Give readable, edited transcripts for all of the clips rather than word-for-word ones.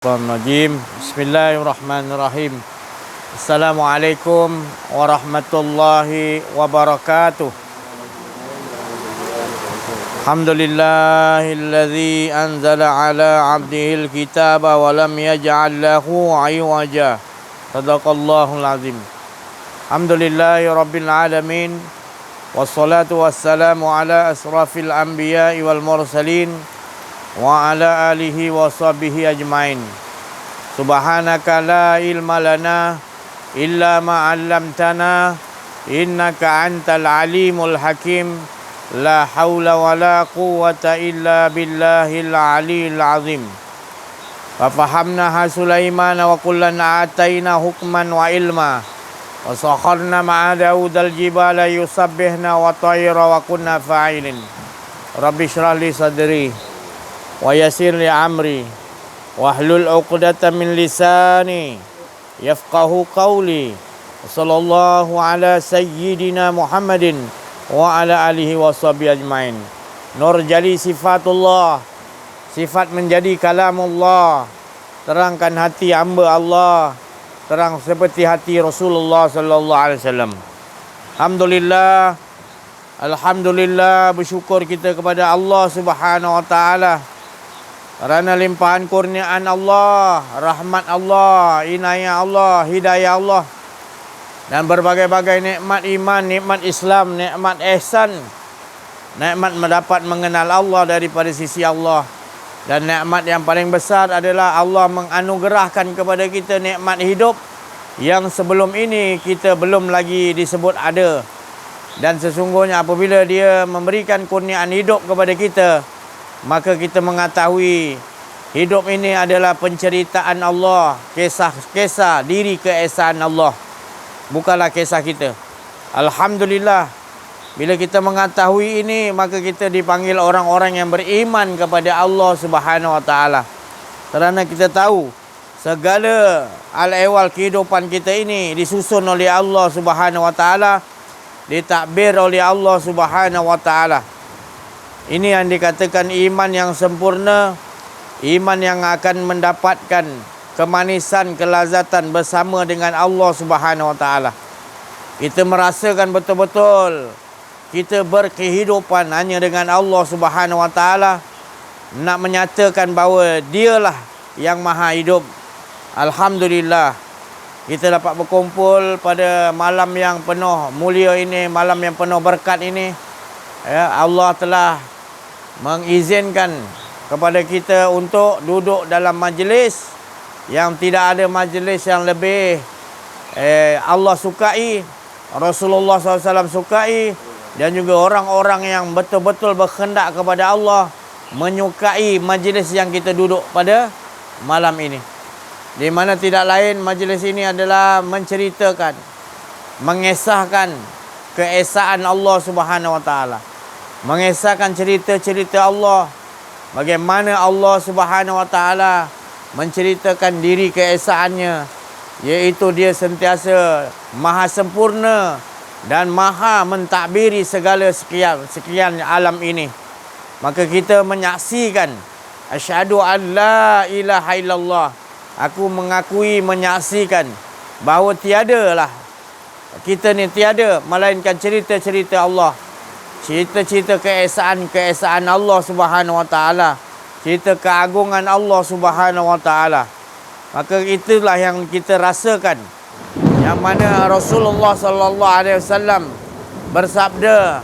Bismillahirrahmanirrahim. Bismillahirrahmanirrahim. Assalamualaikum warahmatullahi wabarakatuh. Alhamdulillahilladzi anzala ala 'abdihil kitaba wa lam yaj'al lahu 'iwaja. Shadaqallahul azim. Alhamdulillahi rabbil alamin. Wassalatu wassalamu ala asrafil anbiya'i wal mursalin wa ala alihi wa sahbihi ajmain. Subhanaka la ilma lana illa ma 'allamtana innaka antal alimul hakim. La haula wa la quwwata illa billahil aliyil azim. Fa fahamnaha Sulaiman wa kullan ataina hukman wa ilma. Wa sakharna ma'a Daudal jibala yusabbihna wa tayra wa kunna fa'ilin. Rabbi shrah li sadri wa yassir li amri wahlul 'uqdatam min lisani yafqahu qawli. Sallallahu ala sayyidina Muhammadin wa ala alihi wa sahbihi ajmain. Nur jali sifatullah, sifat menjadi kalamullah. Terangkan hati hamba Allah, terang seperti hati Rasulullah sallallahu alaihi wasallam. Alhamdulillah, bersyukur kita kepada Allah Subhanahu wa taala kerana limpahan kurniaan Allah, rahmat Allah, inayah Allah, hidayah Allah, dan berbagai-bagai nikmat iman, nikmat Islam, nikmat ihsan, nikmat mendapat mengenal Allah daripada sisi Allah. Dan nikmat yang paling besar adalah Allah menganugerahkan kepada kita nikmat hidup yang sebelum ini kita belum lagi disebut ada. Dan sesungguhnya apabila Dia memberikan kurniaan hidup kepada kita, maka kita mengetahui hidup ini adalah penceritaan Allah, kisah-kisah diri keesaan Allah, bukanlah kisah kita. Alhamdulillah, bila kita mengetahui ini, maka kita dipanggil orang-orang yang beriman kepada Allah Subhanahu wa taala. Kerana kita tahu segala al-ehwal kehidupan kita ini disusun oleh Allah Subhanahu wa taala, ditakbir oleh Allah Subhanahu wa taala. Ini yang dikatakan iman yang sempurna, iman yang akan mendapatkan kemanisan, kelazatan bersama dengan Allah Subhanahu wa taala. Kita merasakan betul-betul kita berkehidupan hanya dengan Allah Subhanahu wa taala, nak menyatakan bahawa Dialah yang maha hidup. Alhamdulillah, kita dapat berkumpul pada malam yang penuh mulia ini, malam yang penuh berkat ini. Ya, Allah telah mengizinkan kepada kita untuk duduk dalam majlis yang tidak ada majlis yang lebih Allah sukai, Rasulullah SAW sukai, dan juga orang-orang yang betul-betul berkehendak kepada Allah menyukai majlis yang kita duduk pada malam ini. Di mana tidak lain majlis ini adalah menceritakan, mengesahkan keesaan Allah Subhanahu wa taala. Mengesahkan cerita-cerita Allah, bagaimana Allah Subhanahu wa taala menceritakan diri keesaannya, iaitu Dia sentiasa maha sempurna dan maha mentadbiri segala sekian alam ini. Maka kita menyaksikan, asyhadu an la ilaha illallah, aku mengakui, menyaksikan bahawa tiadalah kita ni tiada melainkan cerita-cerita Allah, cerita-cerita keesaan Allah Subhanahu wa taala, cerita keagungan Allah Subhanahu wa taala. Maka itulah yang kita rasakan, yang mana Rasulullah sallallahu alaihi wasallam bersabda,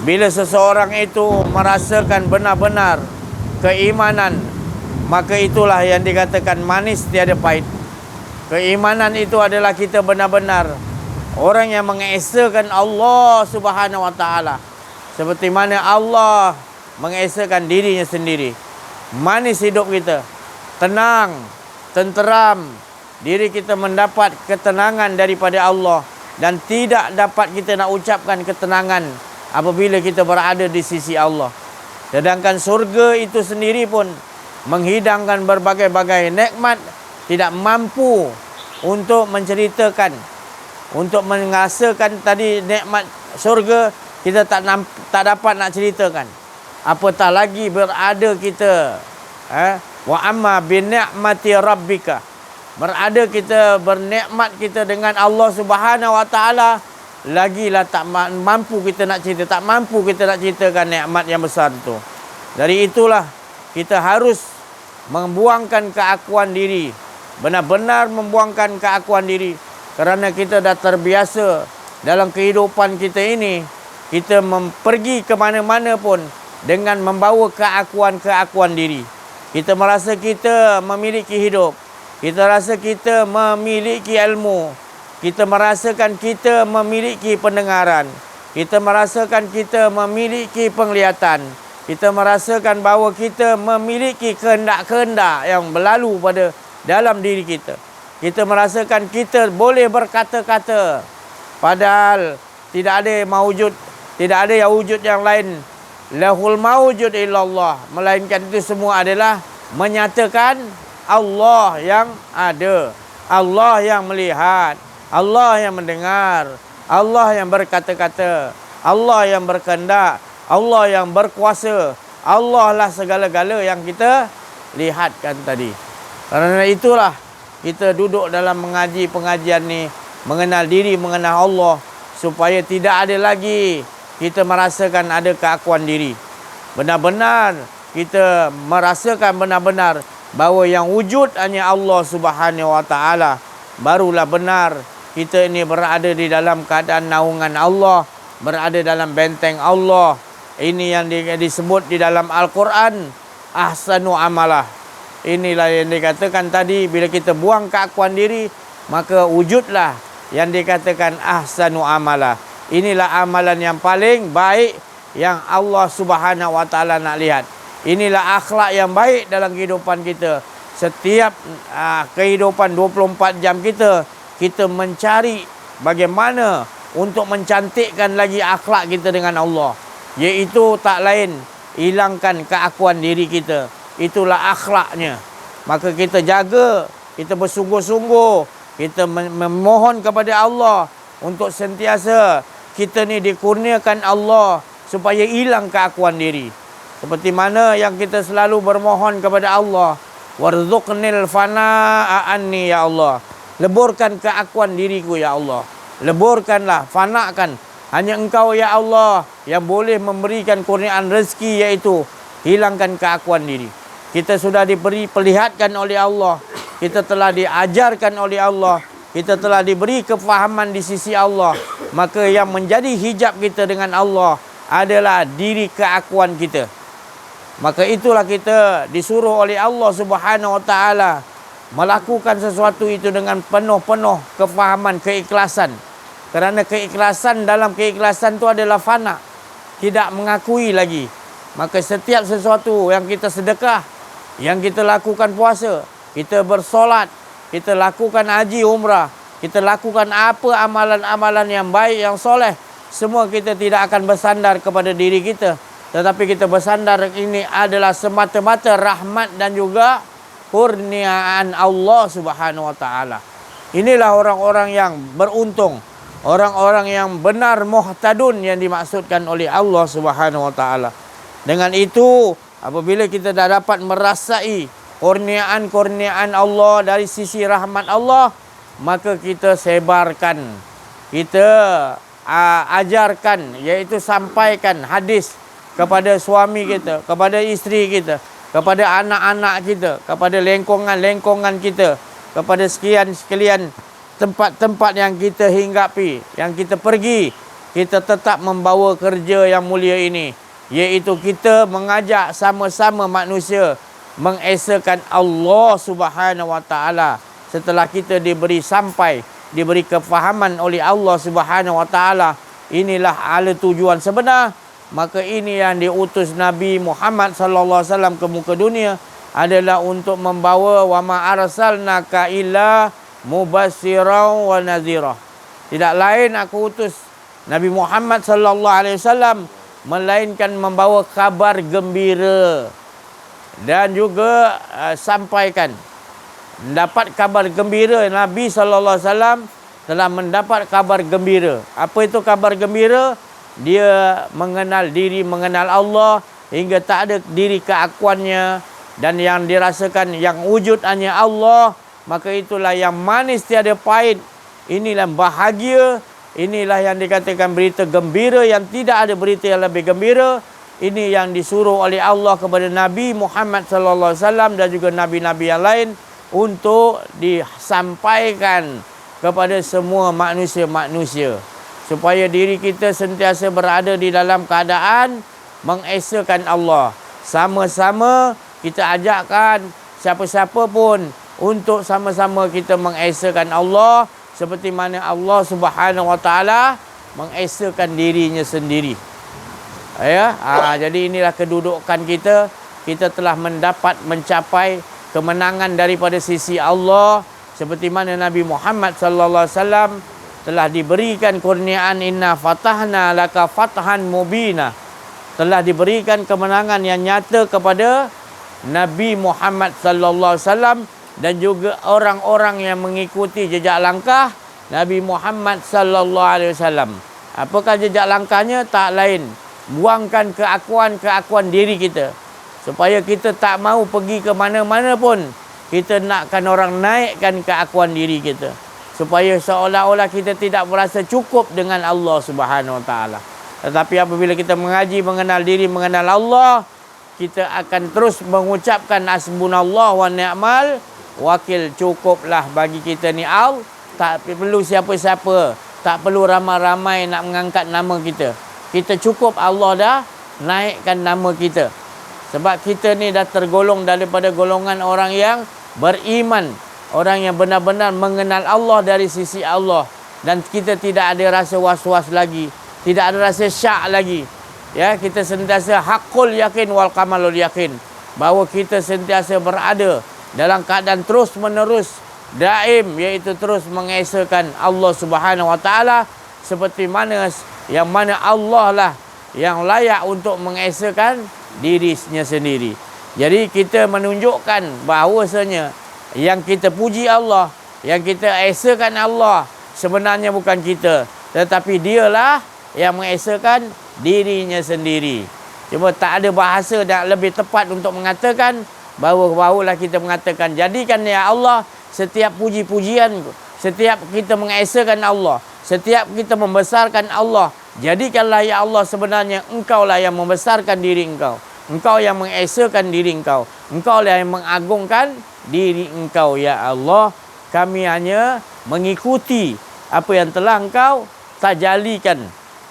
bila seseorang itu merasakan benar-benar keimanan, maka itulah yang dikatakan manis tiada pahit. Keimanan itu adalah kita benar-benar orang yang mengesakan Allah Subhanahu wa taala, seperti mana Allah mengesakan dirinya sendiri. Manis hidup kita, tenang, tenteram, diri kita mendapat ketenangan daripada Allah, dan tidak dapat kita nak ucapkan ketenangan apabila kita berada di sisi Allah. Sedangkan surga itu sendiri pun menghidangkan berbagai-bagai nikmat, tidak mampu untuk menceritakan, untuk mengasakan tadi nikmat surga, kita tak dapat nak ceritakan. Apatah lagi berada kita Wa amma bi ni'mati rabbika. Berada kita bernikmat kita dengan Allah Subhanahu wa taala, lagilah tak mampu kita nak cerita, tak mampu kita nak ceritakan nikmat yang besar itu. Dari itulah kita harus membuangkan keakuan diri. Benar-benar membuangkan keakuan diri. Kerana kita dah terbiasa dalam kehidupan kita ini, kita pergi ke mana-mana pun dengan membawa keakuan-keakuan diri. Kita merasa kita memiliki hidup. Kita rasa kita memiliki ilmu. Kita merasakan kita memiliki pendengaran. Kita merasakan kita memiliki penglihatan. Kita merasakan bahawa kita memiliki kehendak-kehendak yang berlalu pada dalam diri kita. Kita merasakan kita boleh berkata-kata. Padahal tidak ada mawujud, tidak ada yang wujud yang lain. Lahul mawujud illallah. Melainkan itu semua adalah menyatakan Allah yang ada, Allah yang melihat, Allah yang mendengar, Allah yang berkata-kata, Allah yang berkehendak, Allah yang berkuasa. Allah lah segala-gala yang kita lihatkan tadi. Kerana itulah kita duduk dalam mengaji pengajian ni, mengenal diri, mengenal Allah, supaya tidak ada lagi kita merasakan ada keakuan diri. Benar-benar kita merasakan benar-benar bahawa yang wujud hanya Allah Subhanahu wa taala. Barulah benar kita ini berada di dalam keadaan naungan Allah, berada dalam benteng Allah. Ini yang disebut di dalam Al-Quran ahsanu amalah. Inilah yang dikatakan tadi, bila kita buang keakuan diri, maka wujudlah yang dikatakan ahsanu amalah. Inilah amalan yang paling baik yang Allah Subhanahu wa taala nak lihat. Inilah akhlak yang baik dalam kehidupan kita. Setiap kehidupan 24 jam kita mencari bagaimana untuk mencantikkan lagi akhlak kita dengan Allah. Iaitu tak lain, hilangkan keakuan diri kita. Itulah akhlaknya. Maka kita jaga, kita bersungguh-sungguh, kita memohon kepada Allah untuk sentiasa kita ni dikurniakan Allah supaya hilang keakuan diri. Seperti mana yang kita selalu bermohon kepada Allah, warzuqnil fana'a anni ya Allah. Leburkan keakuan diriku ya Allah. Leburkanlah, fanakan. Hanya Engkau ya Allah yang boleh memberikan kurniaan rezeki, iaitu hilangkan keakuan diri. Kita sudah diberi perlihatkan oleh Allah. Kita telah diajarkan oleh Allah. Kita telah diberi kefahaman di sisi Allah. Maka yang menjadi hijab kita dengan Allah adalah diri keakuan kita. Maka itulah kita disuruh oleh Allah Subhanahu wa taala melakukan sesuatu itu dengan penuh-penuh kefahaman, keikhlasan. Kerana keikhlasan, dalam keikhlasan itu adalah fana, tidak mengakui lagi. Maka setiap sesuatu yang kita sedekah, yang kita lakukan puasa, kita bersolat, kita lakukan haji umrah, kita lakukan apa amalan-amalan yang baik, yang soleh, semua kita tidak akan bersandar kepada diri kita. Tetapi kita bersandar ini adalah semata-mata rahmat dan juga kurniaan Allah Subhanahu wa taala. Inilah orang-orang yang beruntung, orang-orang yang benar muhtadun yang dimaksudkan oleh Allah Subhanahu wa taala. Dengan itu, apabila kita dah dapat merasai kurniaan-kurniaan Allah dari sisi rahmat Allah, maka kita sebarkan, kita ajarkan, iaitu sampaikan hadis kepada suami kita, kepada isteri kita, kepada anak-anak kita, kepada lengkongan-lengkongan kita, kepada sekalian tempat-tempat yang kita hinggapi, yang kita pergi. Kita tetap membawa kerja yang mulia ini, iaitu kita mengajak sama-sama manusia mengesakan Allah Subhanahu wa taala. Setelah kita diberi kefahaman oleh Allah Subhanahu wa taala, inilah ala tujuan sebenar. Maka ini yang diutus Nabi Muhammad sallallahu alaihi wasallam ke muka dunia, adalah untuk membawa wa ma arsalnaka illa mubassiran wa nadhira. Tidak lain aku utus Nabi Muhammad sallallahu alaihi wasallam melainkan membawa kabar gembira dan juga sampaikan, mendapat kabar gembira. Nabi sallallahu alaihi wasallam telah mendapat kabar gembira. Apa itu kabar gembira? Dia mengenal diri, mengenal Allah hingga tak ada diri keakuannya, dan yang dirasakan yang wujud hanya Allah, maka itulah yang manis tiada pahit. Inilah bahagia, inilah yang dikatakan berita gembira, yang tidak ada berita yang lebih gembira. Ini yang disuruh oleh Allah kepada Nabi Muhammad sallallahu alaihi wasallam dan juga nabi-nabi yang lain untuk disampaikan kepada semua manusia-manusia, supaya diri kita sentiasa berada di dalam keadaan mengesakan Allah. Sama-sama kita ajakkan siapa-siapa pun untuk sama-sama kita mengesakan Allah seperti mana Allah Subhanahu Wa Taala mengesakan dirinya sendiri. Ya, jadi inilah kedudukan kita. Kita telah mencapai kemenangan daripada sisi Allah, seperti mana Nabi Muhammad sallallahu alaihi wasallam telah diberikan kurniaan inna fatahna laka fathan mubina. Telah diberikan kemenangan yang nyata kepada Nabi Muhammad sallallahu alaihi wasallam dan juga orang-orang yang mengikuti jejak langkah Nabi Muhammad sallallahu alaihi wasallam. Apakah jejak langkahnya? Tak lain, buangkan keakuan diri kita, supaya kita tak mau pergi ke mana-mana pun. Kita nakkan orang naikkan keakuan diri kita, supaya seolah-olah kita tidak merasa cukup dengan Allah Subhanahu Wa Taala. Tetapi apabila kita mengaji, mengenal diri, mengenal Allah, kita akan terus mengucapkan hasbunallah wa ni'mal wakil. Cukuplah bagi kita ni Allah. Tak perlu siapa-siapa, tak perlu ramai-ramai nak mengangkat nama kita. Kita cukup Allah dah naikkan nama kita. Sebab kita ni dah tergolong daripada golongan orang yang beriman, orang yang benar-benar mengenal Allah dari sisi Allah, dan kita tidak ada rasa was-was lagi, tidak ada rasa syak lagi. Ya, kita sentiasa hakul yakin wal kamalul yakin, bahawa kita sentiasa berada dalam keadaan terus menerus daim, iaitu terus mengesakan Allah Subhanahu Wa Taala, seperti mana yang mana Allah lah yang layak untuk mengesakan dirinya sendiri. Jadi kita menunjukkan bahawasanya yang kita puji Allah, yang kita esakan Allah, sebenarnya bukan kita, tetapi dialah yang mengesakan dirinya sendiri. Cuma tak ada bahasa yang lebih tepat untuk mengatakan bahawalah kita mengatakan, jadikan ya Allah setiap puji-pujian, setiap kita mengesakan Allah, setiap kita membesarkan Allah, jadikanlah ya Allah sebenarnya Engkau lah yang membesarkan diri Engkau, Engkau yang mengesakan diri Engkau, Engkau lah yang mengagungkan diri Engkau ya Allah. Kami hanya mengikuti apa yang telah Engkau tajalikan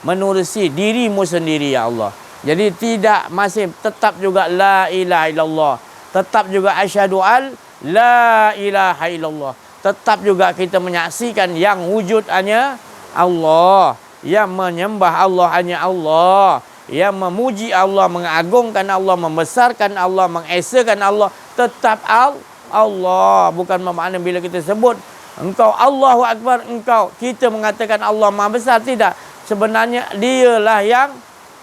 menerusi dirimu sendiri ya Allah. Jadi tidak, masih tetap juga la ilaha illallah, tetap juga asyhadu an la ilaha illallah, tetap juga kita menyaksikan yang wujud hanya Allah, yang menyembah Allah hanya Allah, yang memuji Allah, mengagungkan Allah, membesarkan Allah, mengesakan Allah, tetap Allah. Bukan bermakna bila kita sebut engkau Allahu Akbar, engkau, kita mengatakan Allah Maha Besar. Tidak. Sebenarnya dialah yang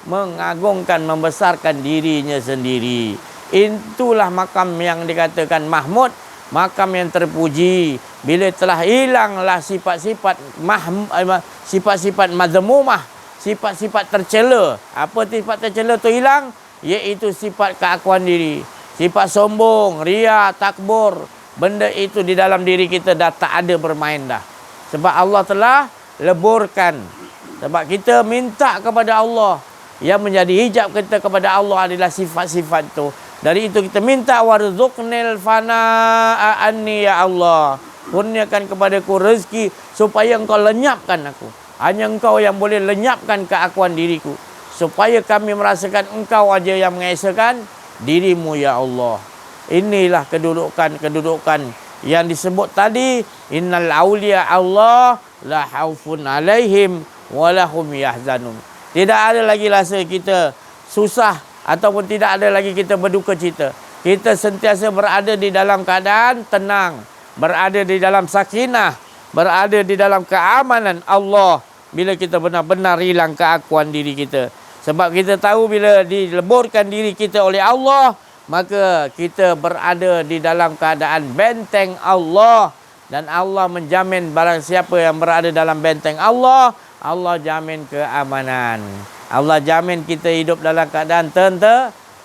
mengagungkan, membesarkan dirinya sendiri. Itulah makam yang dikatakan mahmud, makam yang terpuji. Bila telah hilanglah sifat-sifat madzmumah, sifat-sifat tercela. Apa sifat tercela tu hilang? Iaitu sifat keakuan diri, sifat sombong, ria, takbur. Benda itu di dalam diri kita dah tak ada bermain dah. Sebab Allah telah leburkan. Sebab kita minta kepada Allah, yang menjadi hijab kita kepada Allah adalah sifat-sifat itu. Dari itu kita minta warzuqnil fana'a anni ya Allah. Kurniakan kepadaku rezeki supaya Engkau lenyapkan aku. Hanya Engkau yang boleh lenyapkan keakuan diriku, supaya kami merasakan Engkau aja yang mengesakan dirimu ya Allah. Inilah kedudukan yang disebut tadi, innal auliya Allah la khaufun alaihim wa lahum yahzanun. Tidak ada lagi rasa kita susah, ataupun tidak ada lagi kita berduka cita. Kita sentiasa berada di dalam keadaan tenang, berada di dalam sakinah, berada di dalam keamanan Allah bila kita benar-benar hilang keakuan diri kita. Sebab kita tahu bila dileburkan diri kita oleh Allah, maka kita berada di dalam keadaan benteng Allah. Dan Allah menjamin barang siapa yang berada dalam benteng Allah, Allah jamin keamanan. Allah jamin kita hidup dalam keadaan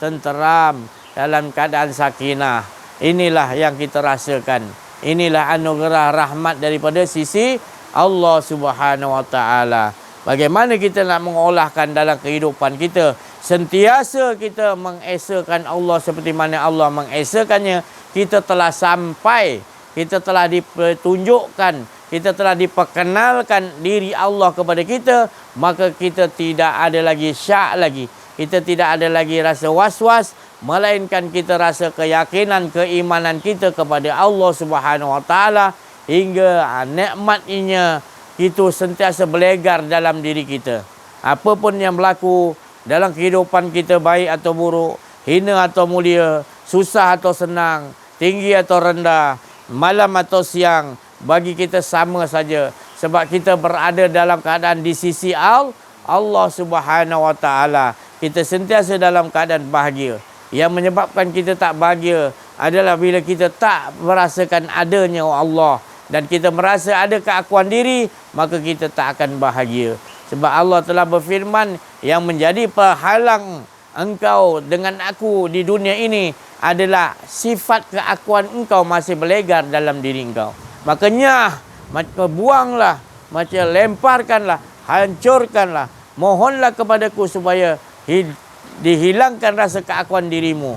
tenteram. dalam keadaan sakinah. Inilah yang kita rasakan. Inilah anugerah rahmat daripada sisi Allah Subhanahu Wa Taala. Bagaimana kita nak mengolahkan dalam kehidupan kita? Sentiasa kita mengesakan Allah seperti mana Allah mengesakannya. Kita telah sampai, kita telah ditunjukkan, kita telah diperkenalkan diri Allah kepada kita, maka kita tidak ada lagi syak lagi. Kita tidak ada lagi rasa was-was, melainkan kita rasa keyakinan, keimanan kita kepada Allah Subhanahu Wa Taala hingga nikmatnya itu sentiasa berlegar dalam diri kita. Apapun yang berlaku dalam kehidupan kita, baik atau buruk, hina atau mulia, susah atau senang, tinggi atau rendah, malam atau siang, bagi kita sama saja. Sebab kita berada dalam keadaan di sisi Allah Subhanahu Wa Taala. Kita sentiasa dalam keadaan bahagia. Yang menyebabkan kita tak bahagia adalah bila kita tak merasakan adanya Allah dan kita merasa ada keakuan diri, maka kita tak akan bahagia. Sebab Allah telah berfirman, yang menjadi penghalang engkau dengan aku di dunia ini adalah sifat keakuan engkau masih berlegar dalam diri engkau. Makanya buanglah, macam lemparkanlah, hancurkanlah, mohonlah kepadaku supaya dihilangkan rasa keakuan dirimu.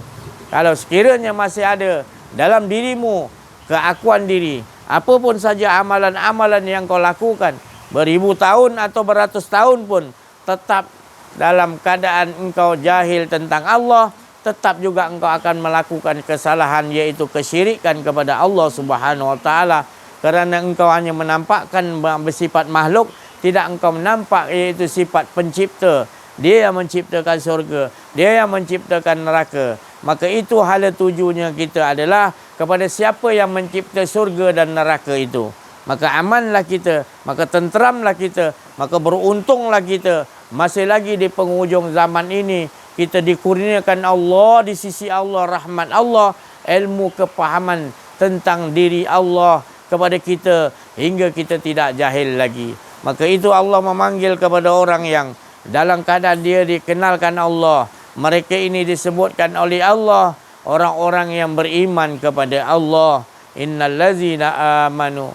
Kalau sekiranya masih ada dalam dirimu keakuan diri, apapun saja amalan-amalan yang kau lakukan, beribu tahun atau beratus tahun pun, tetap dalam keadaan engkau jahil tentang Allah, tetap juga engkau akan melakukan kesalahan, iaitu kesyirikan kepada Allah Subhanahu Wa Taala. Kerana engkau hanya menampakkan bersifat makhluk, tidak engkau menampak iaitu sifat pencipta. Dia yang menciptakan surga, dia yang menciptakan neraka. Maka itu hala tujunya kita adalah kepada siapa yang mencipta surga dan neraka itu. Maka amanlah kita, maka tenteramlah kita, maka beruntunglah kita. Masih lagi di penghujung zaman ini, kita dikurniakan Allah, di sisi Allah, rahmat Allah, ilmu kepahaman tentang diri Allah kepada kita, hingga kita tidak jahil lagi. Maka itu Allah memanggil kepada orang yang dalam keadaan dia dikenalkan Allah. Mereka ini disebutkan oleh Allah orang-orang yang beriman kepada Allah. Innallazina amanu.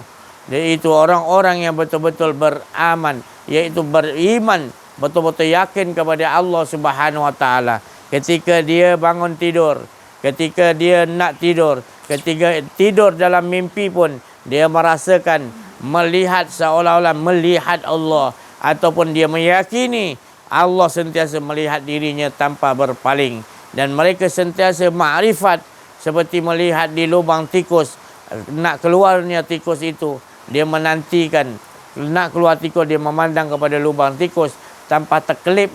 Iaitu orang-orang yang betul-betul beraman, iaitu beriman, betul-betul yakin kepada Allah Subhanahu Wa Taala. Ketika dia bangun tidur, ketika dia nak tidur, ketika tidur dalam mimpi pun, dia merasakan, melihat seolah-olah melihat Allah, ataupun dia meyakini Allah sentiasa melihat dirinya tanpa berpaling. Dan mereka sentiasa makrifat, seperti melihat di lubang tikus, nak keluarnya tikus itu, dia menantikan, nak keluar tikus, dia memandang kepada lubang tikus tanpa terkelip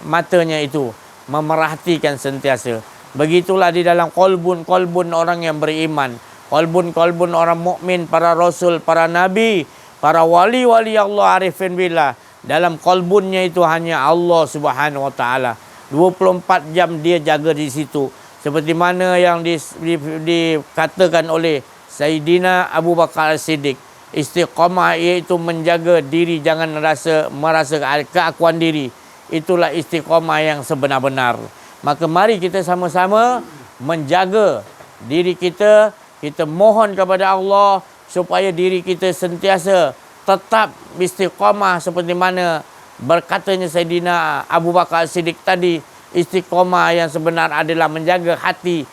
matanya itu, memerhatikan sentiasa. Begitulah di dalam kolbun orang yang beriman, kolbun orang mukmin, para rasul, para nabi, para wali-wali Allah, arifin billah. Dalam kolbunnya itu hanya Allah Subhanahu Wa Taala. 24 jam dia jaga di situ. Seperti mana yang dikatakan oleh Sayyidina Abu Bakar As-Siddiq, istiqamah iaitu menjaga diri, jangan merasa keakuan diri. Itulah istiqamah yang sebenar-benar. Maka mari kita sama-sama menjaga diri kita. Kita mohon kepada Allah supaya diri kita sentiasa tetap istiqamah, seperti mana berkatanya Sayyidina Abu Bakar As-Siddiq tadi. Istiqamah yang sebenar adalah menjaga hati,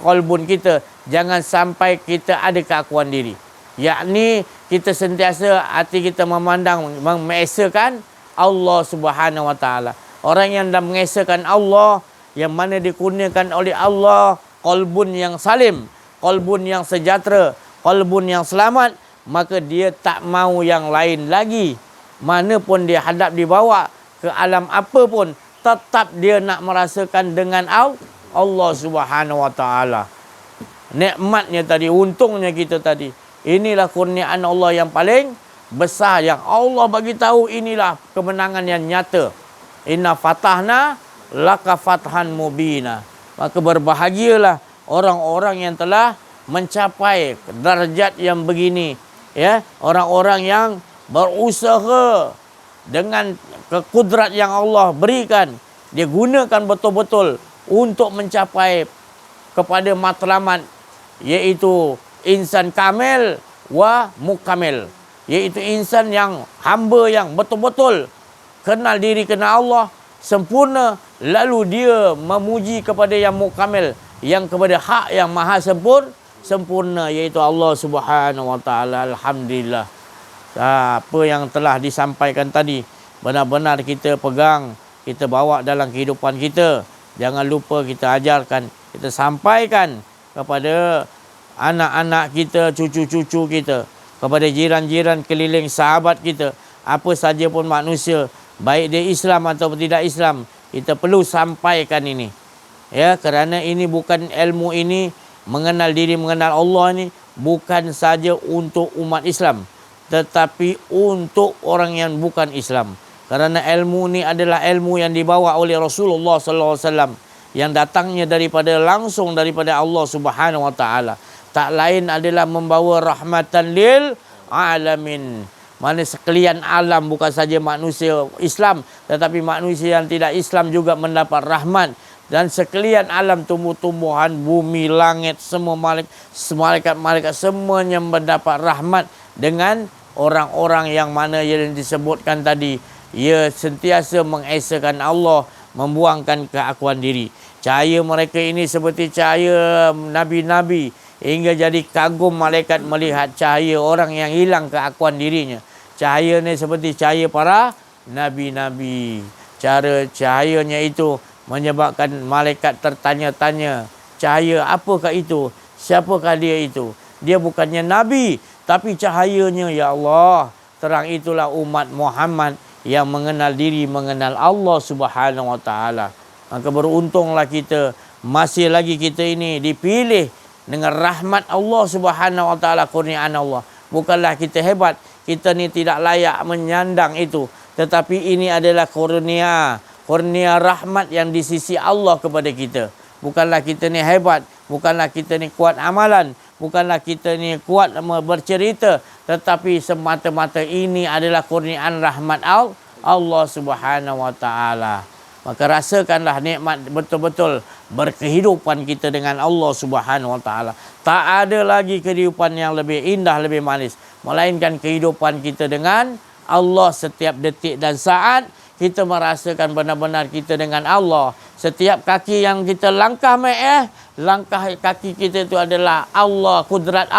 kolbun kita, jangan sampai kita ada keakuan diri. Yakni kita sentiasa hati kita memandang, mengesakan Allah Subhanahu Wa Taala. Orang yang dah mengesakan Allah, yang mana dikurniakan oleh Allah kolbun yang salim, kolbun yang sejahtera, kolbun yang selamat, maka dia tak mau yang lain lagi. Mana pun dia hadap dibawa ke alam apa pun, tetap dia nak merasakan dengan Allah Subhanahu Wa Taala. Nikmatnya tadi, untungnya kita tadi. Inilah kurniaan Allah yang paling besar, yang Allah bagi tahu, inilah kemenangan yang nyata. Inna fatahna laka fathan mubina. Maka berbahagialah orang-orang yang telah mencapai darjat yang begini, ya, orang-orang yang berusaha dengan kekudrat yang Allah berikan, dia gunakan betul-betul untuk mencapai kepada matlamat, iaitu insan kamil wa mukamil, iaitu insan yang hamba yang betul-betul kenal diri, kenal Allah sempurna, lalu dia memuji kepada yang mukamil, yang kepada hak yang maha sempurna, iaitu Allah Subhanahu wa taala. Alhamdulillah. Apa yang telah disampaikan tadi benar-benar kita pegang, kita bawa dalam kehidupan kita. Jangan lupa kita ajarkan, kita sampaikan kepada anak-anak kita, cucu-cucu kita, kepada jiran-jiran keliling, sahabat kita, apa saja pun manusia, baik dia Islam atau tidak Islam, kita perlu sampaikan ini. Ya, kerana ini bukan ilmu ini, mengenal diri, mengenal Allah ini bukan saja untuk umat Islam, tetapi untuk orang yang bukan Islam. Kerana ilmu ni adalah ilmu yang dibawa oleh Rasulullah sallallahu alaihi wasallam, yang datangnya langsung daripada Allah Subhanahu wa taala. Tak lain adalah membawa rahmatan lil alamin. Mana sekalian alam, bukan saja manusia Islam, tetapi manusia yang tidak Islam juga mendapat rahmat. Dan sekalian alam, tumbuh-tumbuhan, bumi, langit, semua malaikat-malaikat semuanya mendapat rahmat dengan orang-orang yang mana yang disebutkan tadi. Ia sentiasa mengesakan Allah, membuangkan keakuan diri. Cahaya mereka ini seperti cahaya nabi-nabi, hingga jadi kagum malaikat melihat cahaya orang yang hilang keakuan dirinya. Cahaya ni seperti cahaya para nabi-nabi. Cara cahayanya itu menyebabkan malaikat tertanya-tanya, cahaya apakah itu? Siapakah dia itu? Dia bukannya nabi, tapi cahayanya, ya Allah, terang itulah umat Muhammad yang mengenal diri, mengenal Allah Subhanahu wa taala. Maka beruntunglah kita, masih lagi kita ini dipilih dengan rahmat Allah Subhanahu wa taala, kurniaan Allah. Bukanlah kita hebat, kita ni tidak layak menyandang itu, tetapi ini adalah kurnia rahmat yang di sisi Allah kepada kita. Bukanlah kita ni hebat, bukanlah kita ni kuat amalan, bukanlah kita ni kuat bercerita, tetapi semata-mata ini adalah kurniaan rahmat Allah Subhanahu wa taala. Maka rasakanlah nikmat betul-betul berkehidupan kita dengan Allah Subhanahu wa taala. Tak ada lagi kehidupan yang lebih indah, lebih manis, melainkan kehidupan kita dengan Allah. Setiap detik dan saat kita merasakan benar-benar kita dengan Allah. Setiap kaki yang kita langkah langkah kaki kita itu adalah Allah, kudrat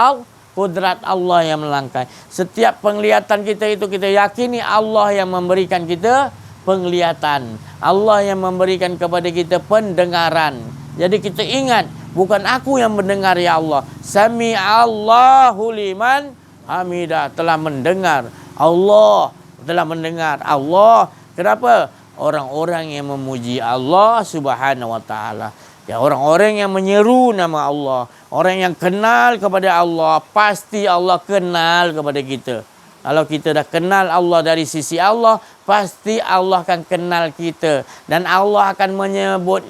Allah yang melangkah. Setiap penglihatan kita itu kita yakini Allah yang memberikan kita penglihatan, Allah yang memberikan kepada kita pendengaran. Jadi kita ingat, bukan aku yang mendengar, ya Allah. Sami Allahu liman hamidah, telah mendengar. Allah telah mendengar. Allah, kenapa? Orang-orang yang memuji Allah Subhanahu wa taala. Ya, orang-orang yang menyeru nama Allah, orang yang kenal kepada Allah, pasti Allah kenal kepada kita. Kalau kita dah kenal Allah dari sisi Allah, pasti Allah akan kenal kita. Dan Allah akan menyebut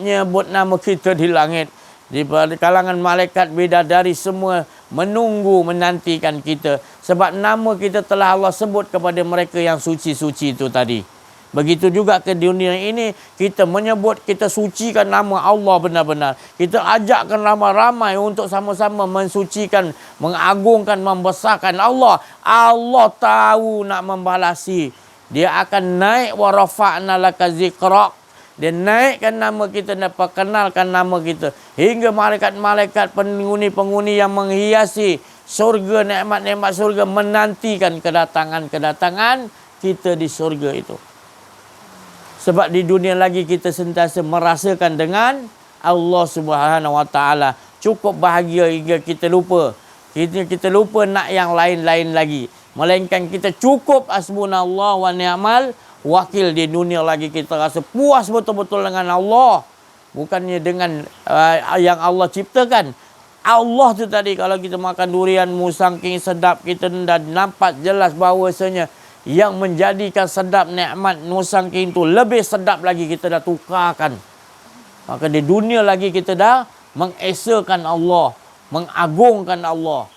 nama kita di langit. Di kalangan malaikat bidadari semua menunggu, menantikan kita. Sebab nama kita telah Allah sebut kepada mereka yang suci-suci itu tadi. Begitu juga ke dunia ini, kita menyebut, kita sucikan nama Allah benar-benar. Kita ajakkan ramai-ramai untuk sama-sama mensucikan, mengagungkan, membesarkan Allah. Allah tahu nak membalasi. Dia akan naik, wa rafa'na laka zikrak. Dia naikkan nama kita, dan perkenalkan nama kita. Hingga malaikat-malaikat, penghuni-penghuni yang menghiasi surga, nikmat-nikmat surga, menantikan kedatangan kita di surga itu. Sebab di dunia lagi kita sentiasa merasakan dengan Allah Subhanahu wa taala. Cukup bahagia hingga kita lupa. Kita lupa nak yang lain-lain lagi. Melainkan kita cukup hasbunallah wa ni'mal wakil. Di dunia lagi kita rasa puas betul-betul dengan Allah. Bukannya dengan yang Allah ciptakan. Allah tu tadi, kalau kita makan durian musangking sedap, kita dah nampak jelas bahawasanya yang menjadikan sedap nikmat musangking itu lebih sedap lagi kita dah tukarkan. Maka di dunia lagi kita dah mengesakan Allah, mengagungkan Allah.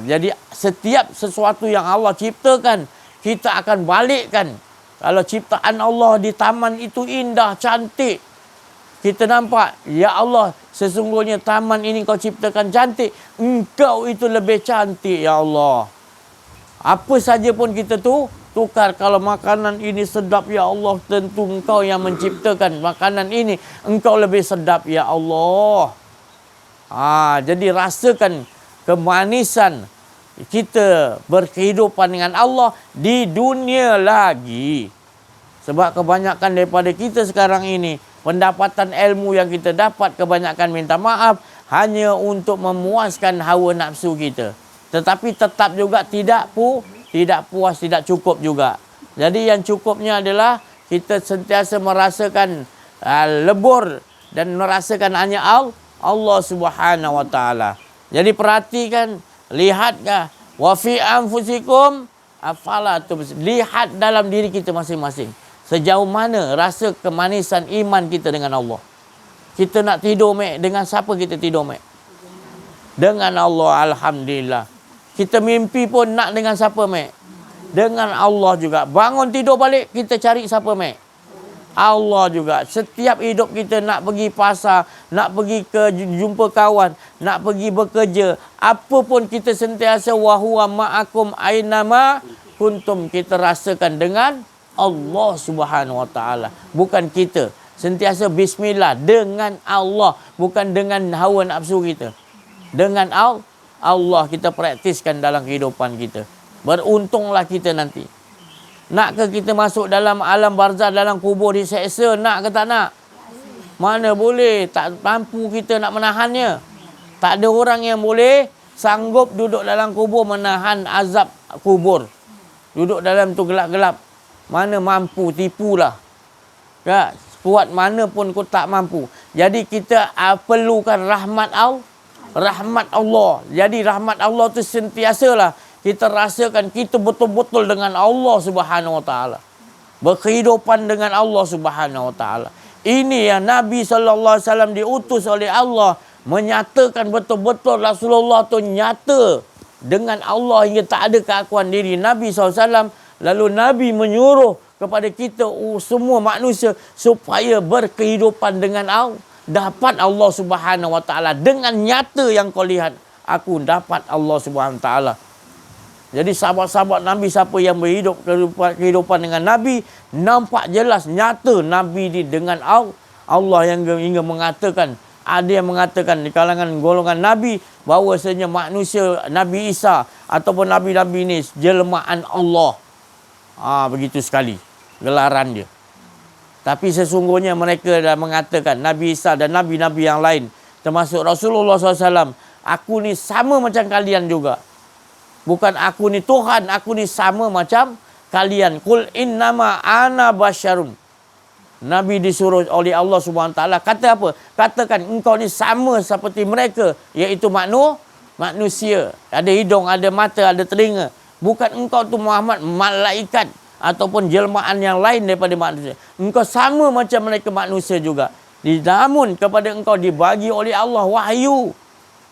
Jadi setiap sesuatu yang Allah ciptakan, kita akan balikkan. Kalau ciptaan Allah di taman itu indah, cantik, kita nampak, ya Allah, sesungguhnya taman ini kau ciptakan cantik. Engkau itu lebih cantik, ya Allah. Apa saja pun kita tukar. Kalau makanan ini sedap, ya Allah, tentu engkau yang menciptakan makanan ini. Engkau lebih sedap, ya Allah. Jadi rasakan kemanisan kita berkehidupan dengan Allah di dunia lagi. Sebab kebanyakan daripada kita sekarang ini, pendapatan ilmu yang kita dapat kebanyakan minta maaf hanya untuk memuaskan hawa nafsu kita. Tetapi tetap juga tidak puas, tidak cukup juga. Jadi yang cukupnya adalah kita sentiasa merasakan lebur dan merasakan hanya Allah Subhanahu wa taala. Jadi perhatikan, lihatkah wa fi anfusikum afala tubsirun. Lihat dalam diri kita masing-masing. Sejauh mana rasa kemanisan iman kita dengan Allah. Kita nak tidur, mek, dengan siapa kita tidur, mek? Dengan Allah, alhamdulillah. Kita mimpi pun nak dengan siapa, mek? Dengan Allah juga. Bangun tidur balik, kita cari siapa, mek? Allah juga. Setiap hidup kita nak pergi pasar, nak pergi ke jumpa kawan, nak pergi bekerja, apa pun kita sentiasa wa huwa ma'akum ainama kuntum, kita rasakan dengan Allah Subhanahu wa taala. Bukan kita. Sentiasa bismillah dengan Allah, bukan dengan hawa nafsu kita. Dengan Allah kita praktiskan dalam kehidupan kita. Beruntunglah kita nanti. Nak ke kita masuk dalam alam barzah, dalam kubur diseksa? Nak ke tak nak? Mana boleh. Tak mampu kita nak menahannya. Tak ada orang yang boleh sanggup duduk dalam kubur menahan azab kubur. Duduk dalam tu gelap-gelap. Mana mampu, tipulah. Ya, kuat mana pun kau tak mampu. Jadi kita perlukan rahmat Allah. Jadi rahmat Allah tu sentiasalah kita rasakan kita betul-betul dengan Allah Subhanahu wa taala. Berkehidupan dengan Allah Subhanahu wa taala. Ini yang Nabi sallallahu alaihi wasallam diutus oleh Allah menyatakan betul-betul Rasulullah tu nyata dengan Allah hingga tak ada keakuan diri. Nabi SAW, lalu Nabi menyuruh kepada kita semua manusia supaya berkehidupan dengan Allah, dapat Allah Subhanahu wa taala dengan nyata yang kau lihat. Aku dapat Allah Subhanahu wa taala. Jadi sahabat-sahabat Nabi, siapa yang berhidup kehidupan dengan Nabi, nampak jelas nyata Nabi ini dengan Allah yang hingga mengatakan, ada yang mengatakan di kalangan golongan Nabi bahawasanya manusia Nabi Isa ataupun Nabi-Nabi ini jelmaan Allah. Begitu sekali gelaran dia. Tapi sesungguhnya mereka dah mengatakan, Nabi Isa dan Nabi-Nabi yang lain, termasuk Rasulullah SAW, aku ni sama macam kalian juga. Bukan aku ni Tuhan, aku ni sama macam kalian. Qul innama ana basyarun. Nabi disuruh oleh Allah Subhanahu taala kata apa? Katakan engkau ni sama seperti mereka, iaitu manusia. Ada hidung, ada mata, ada telinga. Bukan engkau tu Muhammad malaikat ataupun jelmaan yang lain daripada manusia. Engkau sama macam mereka manusia juga. Namun kepada engkau dibagi oleh Allah wahyu.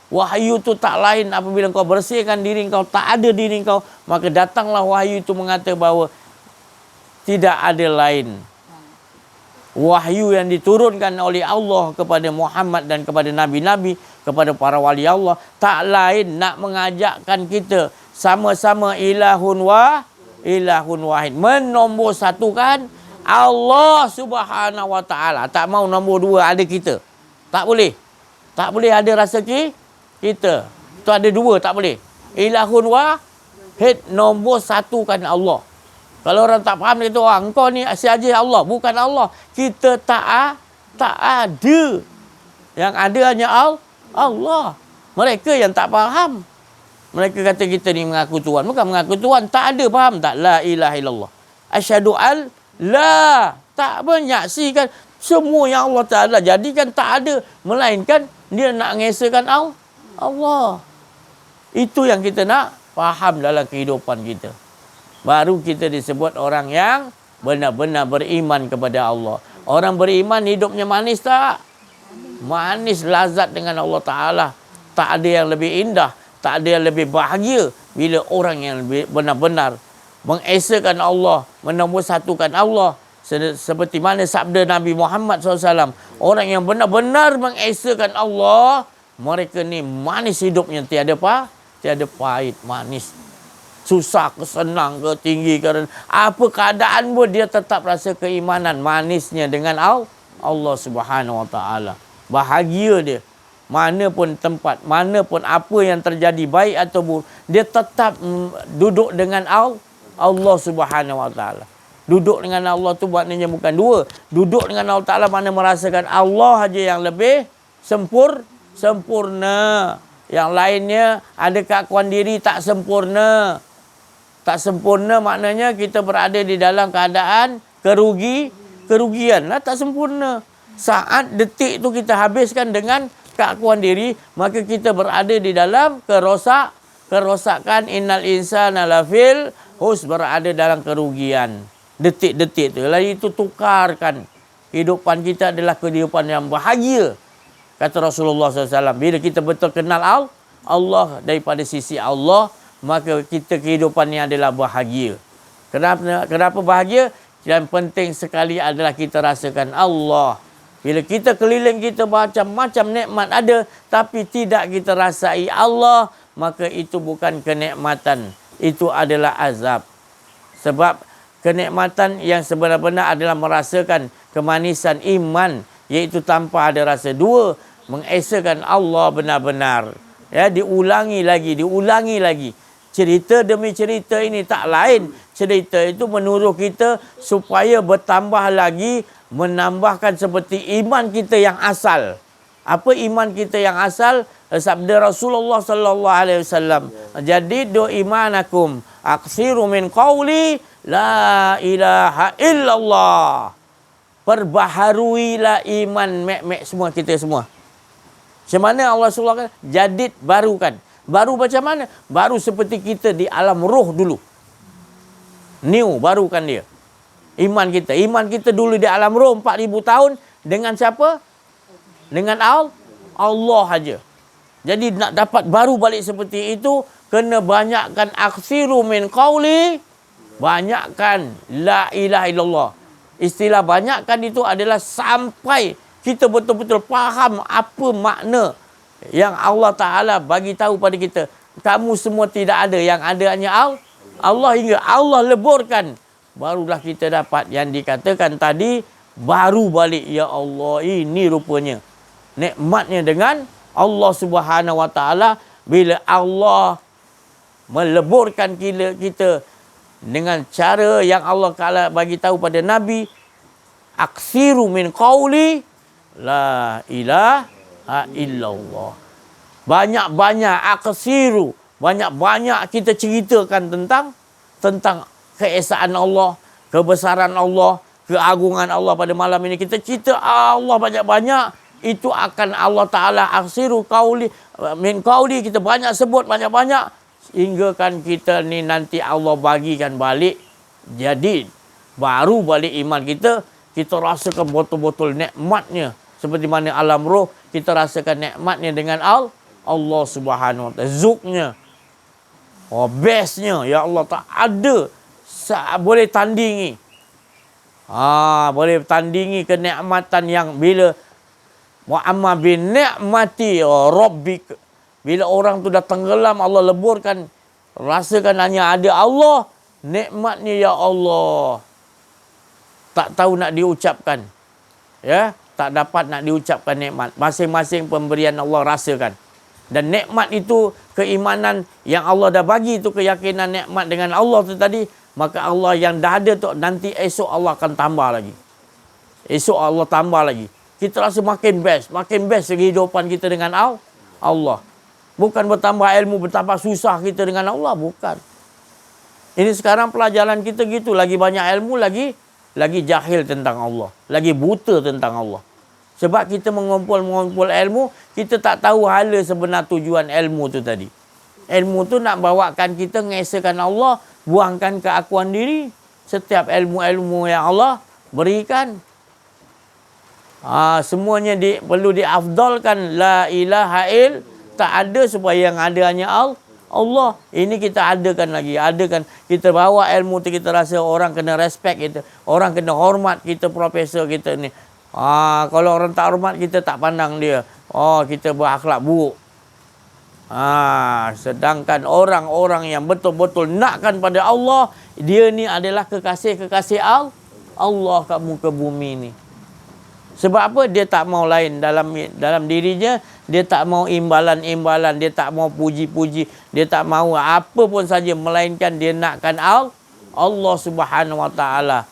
Wahyu tu tak lain apabila kau bersihkan diri kau, tak ada diri kau, maka datanglah wahyu itu mengatakan bahawa tidak ada lain. Wahyu yang diturunkan oleh Allah kepada Muhammad dan kepada Nabi-Nabi, kepada para wali Allah, tak lain nak mengajakkan kita sama-sama ilahun wahid. Menombor satukan Allah Subhanahu wa taala. Tak mau nombor dua ada kita. Tak boleh. Tak boleh ada rasa kita. Tu ada dua, tak boleh. Ilahun wahid, nombor satukan Allah. Kalau orang tak faham, dia kata, engkau ni sahaja Allah. Bukan Allah. Kita tak ada. Yang ada hanya Allah. Mereka yang tak faham. Mereka kata kita ni mengaku Tuhan. Bukan mengaku Tuhan. Tak ada, faham tak? La ilaha illallah. Asyhadu an la. Tak menyaksikan semua yang Allah Ta'ala jadikan tak ada. Melainkan dia nak mengesahkan Allah. Itu yang kita nak faham dalam kehidupan kita. Baru kita disebut orang yang benar-benar beriman kepada Allah. Orang beriman hidupnya manis tak? Manis, lazat dengan Allah Ta'ala. Tak ada yang lebih indah, tak ada yang lebih bahagia bila orang yang benar-benar mengesahkan Allah, menomorsatukan Allah Seperti mana sabda Nabi Muhammad SAW. Orang yang benar-benar mengesakan Allah, mereka ni manis hidupnya. Tiada pahit, manis. Susah ke senang ke tinggi ke rendah, apa keadaan pun dia tetap rasa keimanan manisnya dengan Allah Subhanahu Wa Taala. Bahagia dia. Mana pun tempat, mana pun apa yang terjadi baik atau buruk, dia tetap duduk dengan Allah Subhanahu Wa Taala. Duduk dengan Allah tu maknanya bukan dua. Duduk dengan Allah Taala mana merasakan Allah aja yang lebih sempurna. Yang lainnya ada keakuan diri tak sempurna. Tak sempurna maknanya kita berada di dalam keadaan kerugian lah, tak sempurna. Saat detik tu kita habiskan dengan keakuan diri, maka kita berada di dalam kerosakan. Innal insana lafil berada dalam kerugian. Detik-detik tu. Lalu itu tukarkan. Kehidupan kita adalah kehidupan yang bahagia. Kata Rasulullah SAW. Bila kita betul kenal Allah daripada sisi Allah, maka kita kehidupannya adalah bahagia. Kenapa bahagia? Yang penting sekali adalah kita rasakan Allah. Bila kita keliling kita macam-macam nikmat ada, tapi tidak kita rasai Allah, maka itu bukan kenikmatan. Itu adalah azab. Sebab kenikmatan yang sebenar-benar adalah merasakan kemanisan iman, iaitu tanpa ada rasa dua, mengesakan Allah benar-benar. Ya, diulangi lagi. Cerita demi cerita ini tak lain. Cerita itu menuruh kita supaya bertambah lagi, menambahkan seperti iman kita yang asal. Apa iman kita yang asal? Sabda Rasulullah sallallahu alaihi wasallam. Jadidu imanakum aksiru min qawli la ilaha illallah. Perbaharuilah iman mek-mek semua kita semua. Macam mana Allah Rasulullah kata? Jadid, barukan. Baru macam mana? Baru seperti kita di alam roh dulu. New, barukan dia. Iman kita. Iman kita dulu di alam roh 4,000 tahun. Dengan siapa? Dengan Allah saja. Jadi nak dapat baru balik seperti itu, kena banyakkan aksiru min qawli. Banyakkan la ilaha illallah. Istilah banyakkan itu adalah sampai kita betul-betul faham apa makna yang Allah Ta'ala bagi tahu pada kita. Kamu semua tidak ada, yang ada hanya Allah, hingga Allah leburkan. Barulah kita dapat yang dikatakan tadi, baru balik. Ya Allah, ini rupanya nikmatnya dengan Allah Subhanahu Wa Ta'ala. Bila Allah meleburkan kita dengan cara yang Allah Ta'ala bagi tahu pada Nabi, aksiru min qawli la ilaha illallah. Banyak-banyak aksiru, banyak-banyak kita ceritakan tentang keesaan Allah, kebesaran Allah, keagungan Allah. Pada malam ini kita cerita Allah banyak-banyak. Itu akan Allah Ta'ala aksiru qawli min qawli. Kita banyak sebut banyak-banyak, hingga kan kita ni nanti Allah bagikan balik. Jadi baru balik iman kita. Kita rasakan betul-betul nikmatnya. Seperti mana alam roh, kita rasakan nikmatnya dengan Allah Subhanahu Wa Taala. Zuknya, bestnya, ya Allah, tak ada boleh tandingi. Boleh tandingi kenikmatan yang bila wa amma bi ni'mati rabbik. Bila orang tu dah tenggelam, Allah leburkan, rasakan hanya ada Allah, nikmatnya ya Allah. Tak tahu nak diucapkan. Ya, tak dapat nak diucapkan nikmat. Masing-masing pemberian Allah rasakan. Dan nikmat itu, keimanan yang Allah dah bagi itu, keyakinan nikmat dengan Allah tu tadi, maka Allah yang dah ada tu, nanti esok Allah akan tambah lagi. Esok Allah tambah lagi. Kita rasa makin best kehidupan kita dengan Allah. Bukan bertambah ilmu, bertambah susah kita dengan Allah, bukan. Ini sekarang pelajaran kita gitu, lagi banyak ilmu, lagi jahil tentang Allah, lagi buta tentang Allah. Sebab kita mengumpul ilmu, kita tak tahu hala sebenar tujuan ilmu tu tadi. Ilmu tu nak bawakan kita mengesakan Allah, buangkan keakuan diri. Setiap ilmu-ilmu yang Allah berikan, semuanya perlu diafdalkan. La ilaha il, tak ada supaya yang ada hanya Allah. Ini kita adakan lagi. Adakan. Kita bawa ilmu tu, kita rasa orang kena respect kita. Orang kena hormat kita, profesor kita ni. Kalau orang tak hormat, kita tak pandang dia. Kita berakhlak buruk. Sedangkan orang-orang yang betul-betul nakkan pada Allah, dia ni adalah kekasih-kekasih Allah kat muka bumi ni. Sebab apa? Dia tak mau lain dalam dirinya. Dia tak mau imbalan-imbalan. Dia tak mau puji-puji. Dia tak mau apa pun saja. Melainkan dia nakkan Allah Subhanahu Wa Taala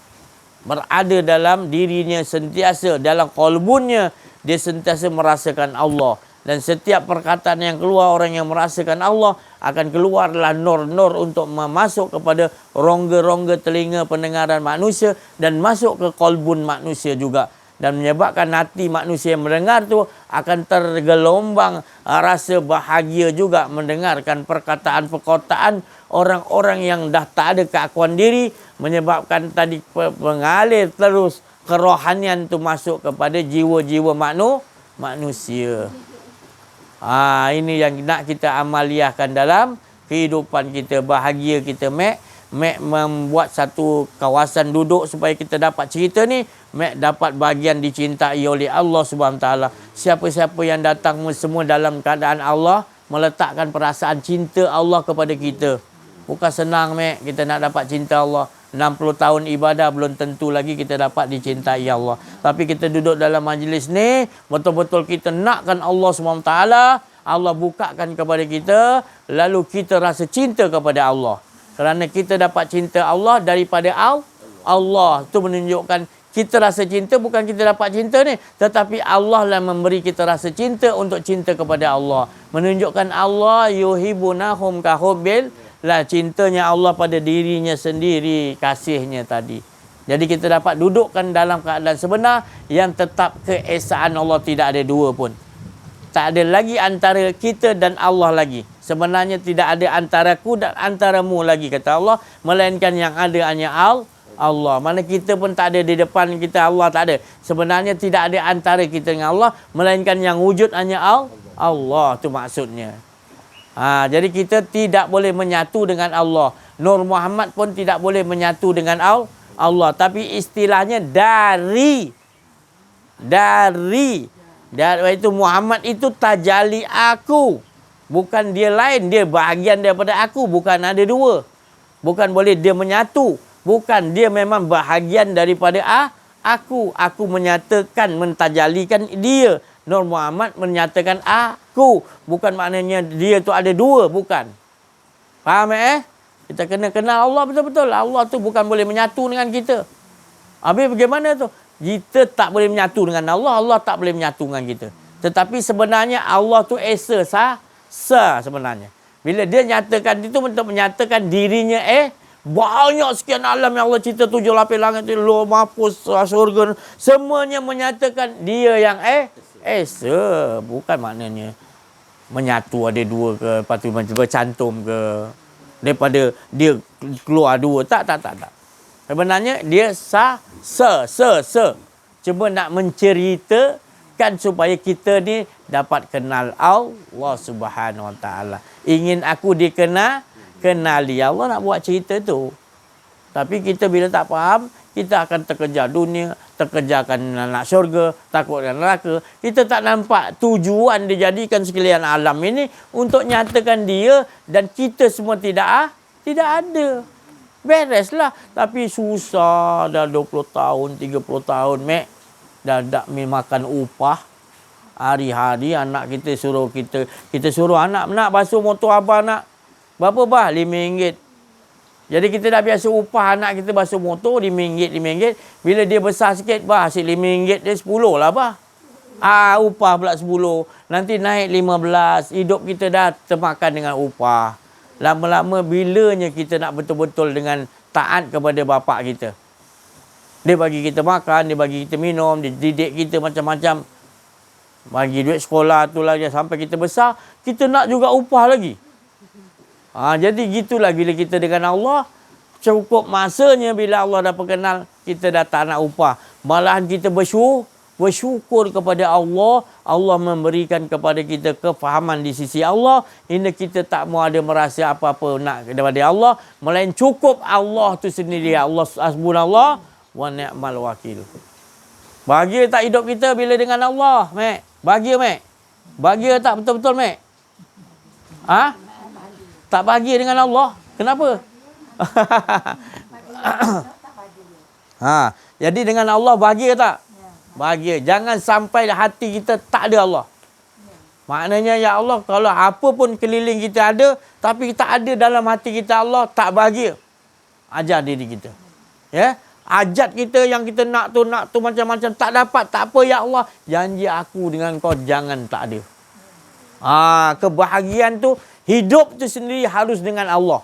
berada dalam dirinya sentiasa. Dalam qalbunnya, dia sentiasa merasakan Allah. Dan setiap perkataan yang keluar orang yang merasakan Allah, akan keluarlah nur-nur untuk masuk kepada rongga-rongga telinga pendengaran manusia. Dan masuk ke qalbun manusia juga. Dan menyebabkan hati manusia yang mendengar tu akan tergelombang rasa bahagia juga mendengarkan perkataan-perkataan orang-orang yang dah tak ada keakuan diri, menyebabkan tadi mengalir terus kerohanian tu masuk kepada jiwa-jiwa manusia. Ini yang nak kita amaliahkan dalam kehidupan kita, bahagia kita. Mek membuat satu kawasan duduk supaya kita dapat cerita ni. Mek dapat bahagian dicintai oleh Allah Subhanahu Taala. Siapa-siapa yang datang semua dalam keadaan Allah meletakkan perasaan cinta Allah kepada kita. Bukan senang Mek kita nak dapat cinta Allah. 60 tahun ibadah belum tentu lagi kita dapat dicintai Allah. Tapi kita duduk dalam majlis ni, betul-betul kita nakkan Allah SWT. Allah bukakan kepada kita, lalu kita rasa cinta kepada Allah. Kerana kita dapat cinta Allah daripada Allah. Itu menunjukkan kita rasa cinta, bukan kita dapat cinta ni. Tetapi Allah lah memberi kita rasa cinta untuk cinta kepada Allah. Menunjukkan Allah yuhibunahum kahubbil lah, cintanya Allah pada dirinya sendiri, kasihnya tadi. Jadi kita dapat dudukkan dalam keadaan sebenar yang tetap keesaan Allah tidak ada dua pun. Tak ada lagi antara kita dan Allah lagi. Sebenarnya tidak ada antaraku dan antaramu lagi, kata Allah. Melainkan yang ada hanya Allah. Mana kita pun tak ada di depan kita, Allah tak ada. Sebenarnya tidak ada antara kita dengan Allah. Melainkan yang wujud hanya Allah. Itu maksudnya. Jadi kita tidak boleh menyatu dengan Allah. Nur Muhammad pun tidak boleh menyatu dengan Allah. Tapi istilahnya dari itu Muhammad itu tajalli aku. Bukan dia lain, dia bahagian daripada aku. Bukan ada dua. Bukan boleh dia menyatu. Bukan, dia memang bahagian daripada aku. Aku menyatakan, mentajalikan dia. Nur Muhammad menyatakan aku. Bukan maknanya dia tu ada dua. Bukan. Faham Kita kena kenal Allah betul-betul. Allah tu bukan boleh menyatu dengan kita. Habis bagaimana tu? Kita tak boleh menyatu dengan Allah. Allah tak boleh menyatu dengan kita. Tetapi sebenarnya Allah tu esa sebenarnya. Bila dia nyatakan itu untuk menyatakan dirinya banyak sekian alam yang Allah cipta, 7 lapis langit, luar mahfuz, surga. Semuanya menyatakan dia yang esa. Bukan maknanya menyatu ada dua ke, lepas tu bercantum ke, daripada dia keluar dua. Tak. Sebenarnya dia cuma nak menceritakan supaya kita ni dapat kenal Allah Subhanahu Wa Taala. Ingin aku kenali Allah, nak buat cerita tu. Tapi kita bila tak faham, kita akan terkejar dunia, terkejarkan nak syurga, takut dan neraka. Kita tak nampak tujuan dijadikan sekalian alam ini untuk nyatakan dia, dan kita semua tidak ada. Bereslah. Tapi susah dah 20 tahun, 30 tahun, Mek. Dah makan upah. Hari-hari anak kita suruh kita suruh anak basuh motor abah nak. Berapa bah? RM5. Jadi kita dah biasa upah anak kita basuh motor RM5. Bila dia besar sikit, bah, asyik RM5 dia 10 lah, bah. Upah pula 10. Nanti naik 15. Hidup kita dah termakan dengan upah. Lama-lama bilanya kita nak betul-betul dengan taat kepada bapa kita. Dia bagi kita makan, dia bagi kita minum, dia didik kita macam-macam. Bagi duit sekolah tu lagi sampai kita besar, kita nak juga upah lagi. Jadi gitulah bila kita dengan Allah, cukup masanya bila Allah dah perkenal, kita dah tak nak upah. Malahan kita bersyukur kepada Allah. Allah memberikan kepada kita kefahaman di sisi Allah, hingga kita tak mau ada merasa apa-apa nak daripada Allah, melain cukup Allah tu sendiri. Allah hasbunallah wa ni'mal wakil. Bahagia tak hidup kita bila dengan Allah, Mek? Bahagia, Mek? Bahagia tak betul-betul, Mek? Ha? Tak bahagia dengan Allah? Kenapa? Ha, jadi dengan Allah bahagia tak? Bahagia. Jangan sampai hati kita tak ada Allah. Maknanya, ya Allah, kalau apa pun keliling kita ada, tapi tak ada dalam hati kita Allah, tak bahagia. Ajar diri kita. Ya? Ajat kita yang kita nak tu macam-macam, tak dapat, tak apa, ya Allah. Janji aku dengan kau jangan tak ada. Kebahagiaan tu, hidup tu sendiri harus dengan Allah.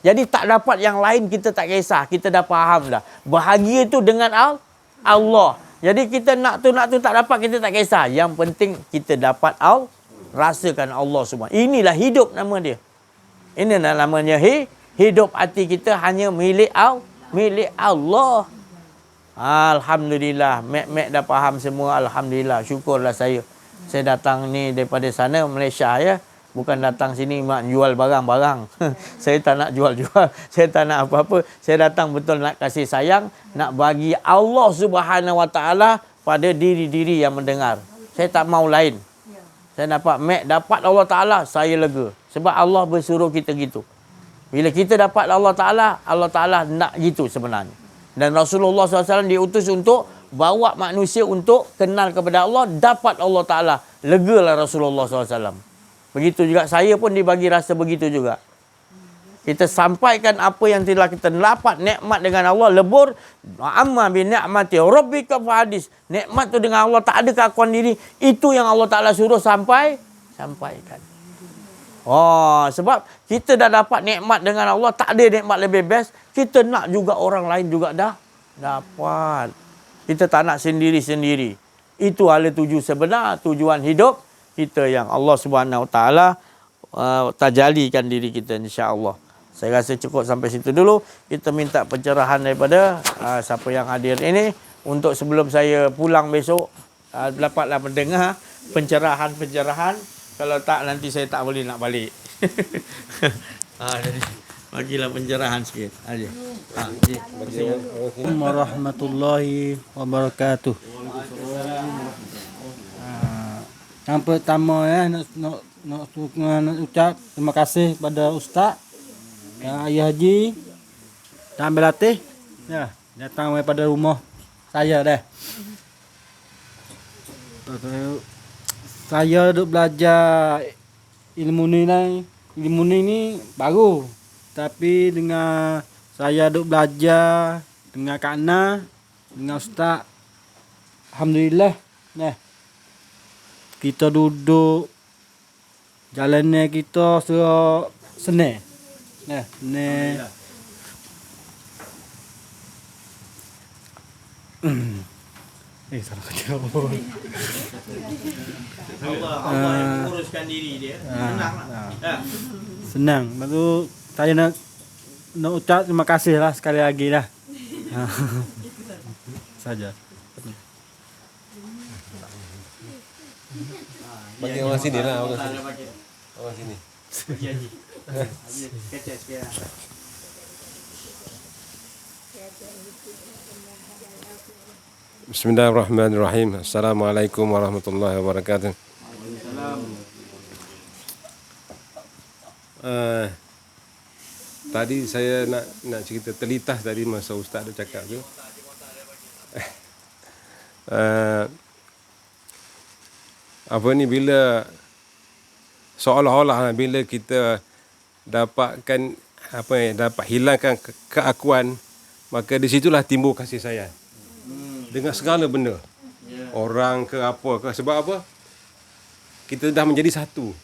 Jadi tak dapat yang lain kita tak kisah. Kita dah faham dah. Bahagia tu dengan Allah. Jadi kita nak tu tak dapat, kita tak kisah. Yang penting kita dapat rasakan Allah semua. Inilah hidup nama dia. Inilah namanya hidup hati kita hanya milik Allah. Alhamdulillah. Mek dah faham semua. Alhamdulillah. Syukurlah saya. Saya datang ni daripada sana, Malaysia ya. Bukan datang sini mak jual barang-barang. Saya tak nak jual-jual. Saya tak nak apa-apa. Saya datang betul nak kasih sayang. Nak bagi Allah Subhanahu Wa Taala pada diri-diri yang mendengar. Saya tak mau lain. Saya dapat Allah Taala, saya lega. Sebab Allah bersuruh kita gitu. Bila kita dapat Allah Taala nak gitu sebenarnya. Dan Rasulullah SAW diutus untuk bawa manusia untuk kenal kepada Allah. Dapat Allah Taala. Legalah Rasulullah SAW. Begitu juga saya pun dibagi rasa begitu juga. Kita sampaikan apa yang telah kita dapat nikmat dengan Allah, lebur. Amma bi ni'mati rabbika fahadis. Nikmat tu dengan Allah, tak ada keakuan diri. Itu yang Allah Taala suruh sampaikan. Sebab kita dah dapat nikmat dengan Allah, tak ada nikmat lebih best. Kita nak juga orang lain juga dah dapat. Kita tak nak sendiri-sendiri. Itu hala tuju sebenar, tujuan hidup kita yang Allah Subhanahu Wa Taala tajalikan diri kita, insya-Allah. Saya rasa cukup sampai situ dulu. Kita minta pencerahan daripada siapa yang hadir ini untuk sebelum saya pulang besok dapatlah mendengar pencerahan. Kalau tak nanti saya tak boleh nak balik. Jadi bagilah pencerahan sikit aja. Assalamualaikum warahmatullahi wabarakatuh. Yang pertama ya nak ucap terima kasih pada Ustaz Ayah Haji dan Belatih ya, datang daripada rumah saya dah. Saya duk belajar ilmu ni baru, tapi dengan saya duk belajar dengan Kak Na, dengan Ustaz, alhamdulillah nah. Kita duduk jalannya kita senang. Nah, salah kata. Allah uruskan diri dia. Senang. Lalu saya nak ucap terima kasih lah sekali lagi lah. Saja. Bagi orang sini lah, orang sini. Bismillahirrahmanirrahim. Assalamualaikum warahmatullahi wabarakatuh. Tadi saya nak cerita terlintas tadi masa Ustaz tu cakap tu. Bila seolah-olah bila kita dapat hilangkan keakuan, maka di situlah timbul kasih sayang dengan segala benda, orang ke apa ke. Sebab apa? Kita dah menjadi satu.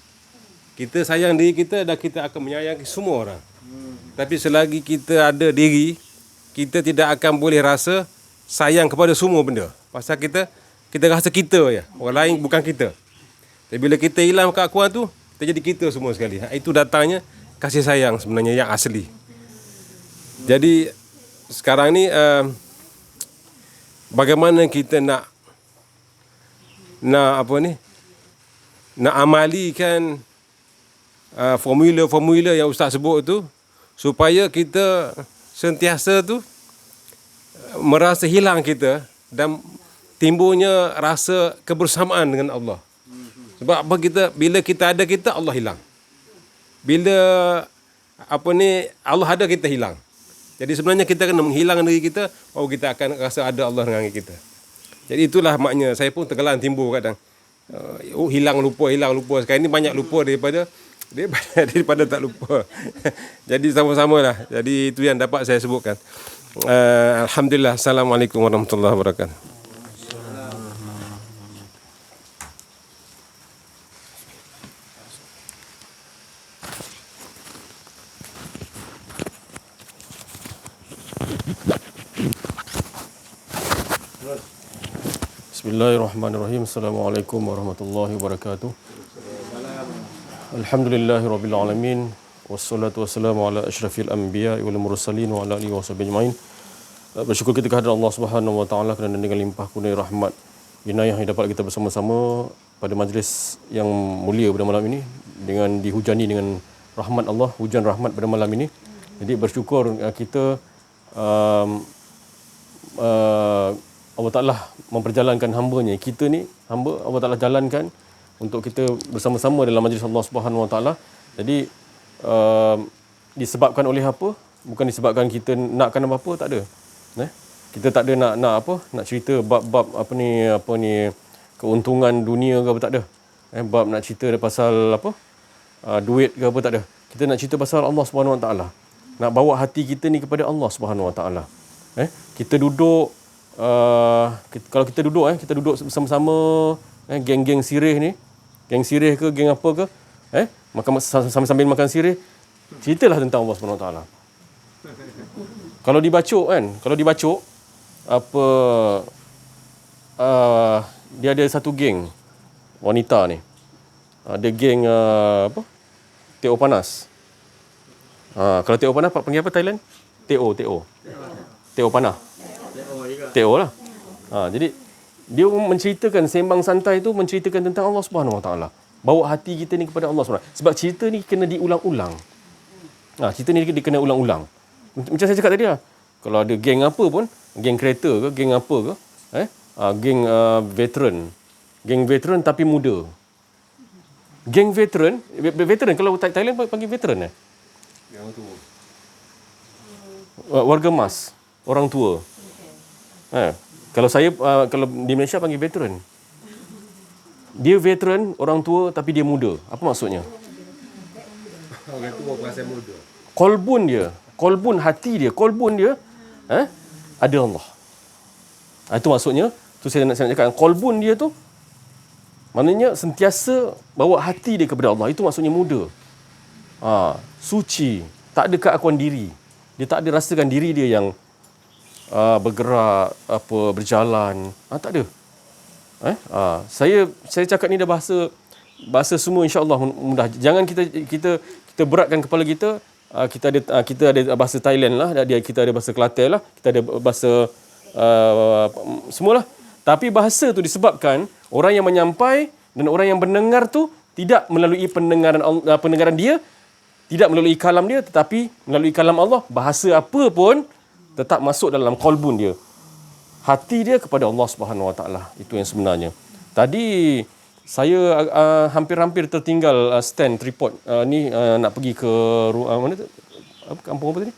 Kita sayang diri kita dan kita akan menyayangi semua orang. Tapi selagi kita ada diri, kita tidak akan boleh rasa sayang kepada semua benda. Pasal kita rasa kita je, orang lain bukan kita. Tapi bila kita hilang keakuan tu, kita jadi kita semua sekali. Itu datangnya kasih sayang sebenarnya yang asli. Jadi sekarang ni bagaimana kita nak nak apa ni, nak amalikan formula-formula yang ustaz sebut tu, supaya kita sentiasa tu merasa hilang kita dan timbulnya rasa kebersamaan dengan Allah. Sebab apa, bila kita ada kita, Allah hilang. Bila apa ni, Allah ada, kita hilang. Jadi sebenarnya kita kena menghilangkan diri kita, baru kita akan rasa ada Allah dengan kita. Jadi itulah maknanya, saya pun tergelan timbul kadang. Hilang lupa. Sekarang ni banyak lupa daripada tak lupa. Jadi sama-sama lah. Jadi itu yang dapat saya sebutkan. Alhamdulillah. Assalamualaikum warahmatullahi wabarakatuh. Bismillahirrahmanirrahim. Assalamualaikum warahmatullahi wabarakatuh. Alhamdulillahirabbil alamin. Wassalatu wassalamu ala asyrafil anbiya'i wal mursalin wa ala alihi washabihi ajmain. Bersyukur kita kehadirat Allah Subhanahu wa taala kerana dengan limpah kurnia rahmat inayah yang dapat kita bersama-sama pada majlis yang mulia pada malam ini, dengan dihujani dengan rahmat Allah, hujan rahmat pada malam ini. Jadi bersyukur kita Allah Ta'ala memperjalankan hamba-Nya. Kita ni hamba Allah Ta'ala jalankan untuk kita bersama-sama dalam majlis Allah Subhanahu Wa Ta'ala. Jadi disebabkan oleh apa? Bukan disebabkan kita nakkan apa-apa, tak ada. Kita tak ada nak cerita bab apa ni keuntungan dunia ke apa, tak ada. Bab nak cerita pasal apa? Duit ke apa, tak ada. Kita nak cerita pasal Allah Subhanahu Wa Ta'ala. Nak bawa hati kita ni kepada Allah Subhanahu Wa Ta'ala. Kita duduk kalau kita duduk bersama-sama, geng-geng sirih ni, geng sirih ke geng apa ke, makan sambil makan sirih, ceritalah tentang Allah Subhanahu Wa Taala. Kalau dibacok apa, dia ada satu geng wanita ni, ada geng apa, Teo Panas. Kalau Teo Panas panggil apa Thailand? Teo Panah. Teo lah. Jadi dia menceritakan, sembang santai tu menceritakan tentang Allah Subhanahu Wa Taala. Bawa hati kita ni kepada Allah Subhanahu. Sebab cerita ni kena diulang-ulang. Cerita ni kena ulang-ulang. Macam saya cakap tadi lah. Kalau ada geng apa pun, geng kereta ke, geng apa ke, geng veteran. Geng veteran tapi muda. Geng veteran kalau Thailand panggil veteran Yang tua. Warga emas, orang tua. Kalau di Malaysia panggil veteran. Dia veteran, orang tua tapi dia muda. Apa maksudnya? Orang tua perasaan muda. Kolbun hati dia, ada Allah. Itu maksudnya. Tu saya nak cakap, kolbun dia tu maknanya sentiasa bawa hati dia kepada Allah. Itu maksudnya muda. Suci, tak ada keakuan diri. Dia tak ada rasakan diri dia yang bergerak, berjalan, tak ada. Saya cakap ni dah bahasa semua, insya-Allah mudah. Jangan kita beratkan kepala kita. Kita ada bahasa Thailand lah, kita ada bahasa Kelantan lah, kita ada bahasa semualah. Tapi bahasa tu disebabkan orang yang menyampai dan orang yang mendengar tu tidak melalui pendengaran dia, tidak melalui kalam dia, tetapi melalui kalam Allah. Bahasa apa pun tetap masuk dalam qalbun dia. Hati dia kepada Allah Subhanahu Wa Taala. Itu yang sebenarnya. Tadi saya hampir-hampir tertinggal stand tripod nak pergi ke mana tu? Kampung apa tadi?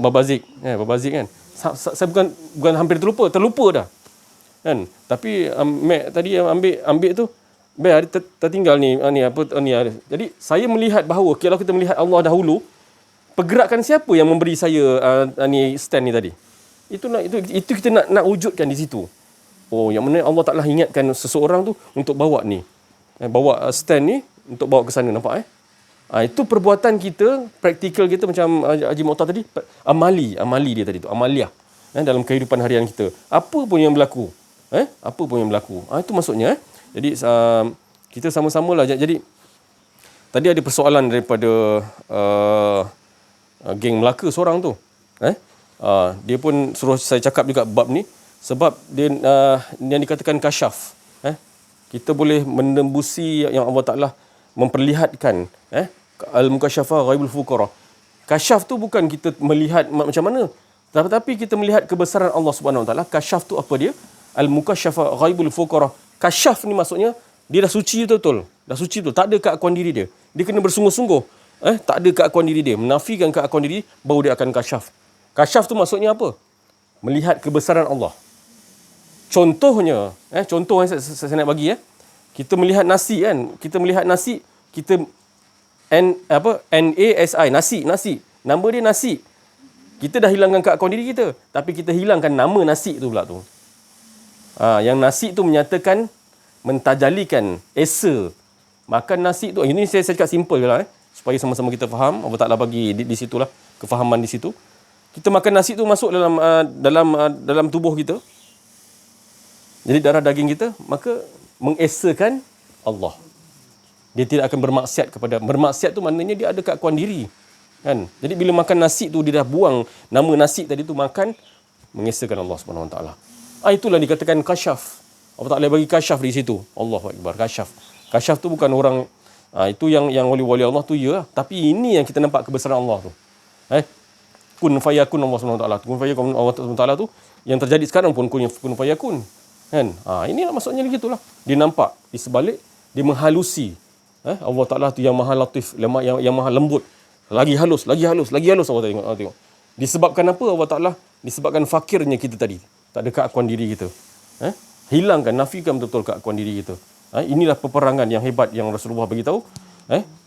Babazik. Babazik kan. Saya bukan hampir terlupa dah. Kan? Tapi Mac tadi ambil tu, ada tertinggal ni ada. Jadi saya melihat bahawa kalau kita melihat Allah dahulu, pergerakan siapa yang memberi saya stand ni tadi? Itu kita nak wujudkan di situ. Yang mana Allah Ta'ala ingatkan seseorang tu untuk bawa ni. Bawa stand ni untuk bawa ke sana, nampak itu perbuatan kita, praktikal kita, macam Haji Mokhtar tadi, amali dia tadi tu, amaliyah. Dalam kehidupan harian kita. Apa pun yang berlaku. Itu maksudnya. Jadi kita sama-samalah. Jadi tadi ada persoalan daripada geng Melaka seorang tu. Dia pun suruh saya cakap juga bab ni sebab dia yang dikatakan kasyaf. kita boleh menembusi yang Allah Ta'ala memperlihatkan al-mukasyafah ghaibul fuqara. Kasyaf tu bukan kita melihat macam mana, tetapi kita melihat kebesaran Allah Subhanahu Wa Ta'ala. Kasyaf tu apa dia? Al-mukasyafah ghaibul fuqara. Kasyaf ni maksudnya dia dah suci betul. Dah suci betul. Tak ada keakuan diri dia. Dia kena bersungguh-sungguh. Tak ada keakuan diri dia. Menafikan keakuan diri, baru dia akan kasyaf. Kasyaf tu maksudnya apa? Melihat kebesaran Allah. Contohnya, contoh yang saya nak bagi. Kita melihat nasi kan. Kita melihat nasi, kita NASI, nasi. Nama dia nasi. Kita dah hilangkan keakuan diri kita, tapi kita hilangkan nama nasi tu pula tu. Yang nasi tu menyatakan mentajalikan esa. Makan nasi tu, ini saya cakap simple je lah, supaya sama-sama kita faham. Allah Ta'ala bagi di situlah kefahaman di situ. Kita makan nasi tu masuk dalam tubuh kita. Jadi darah daging kita, maka mengesakan Allah. Dia tidak akan bermaksiat kepada. Bermaksiat tu maknanya dia ada keakuan diri. Kan? Jadi bila makan nasi tu, dia dah buang nama nasi tadi tu, makan, mengesakan Allah Subhanahu Wa Taala. Itulah dikatakan kasyaf. Allah Ta'ala bagi kasyaf di situ. Allahu Akbar, kasyaf. Kasyaf tu bukan orang, itu yang wali-wali Allah tu ya. Tapi ini yang kita nampak kebesaran Allah tu. Kun fayakun Allah Subhanahu Wa Taala. Kun fayakun Allah Subhanahu Wa Taala tu yang terjadi sekarang pun kun fayakun. Kan? Inilah maksudnya begitulah. Dia nampak di sebalik, dia menghalusi. Allah Ta'ala tu yang maha latif, yang maha lembut. Lagi halus Allah tengok. Disebabkan apa Allah Ta'ala? Disebabkan fakirnya kita tadi. Tak ada keakuan diri kita. Hilangkan, nafikan betul keakuan diri kita. Inilah peperangan yang hebat yang Rasulullah beritahu.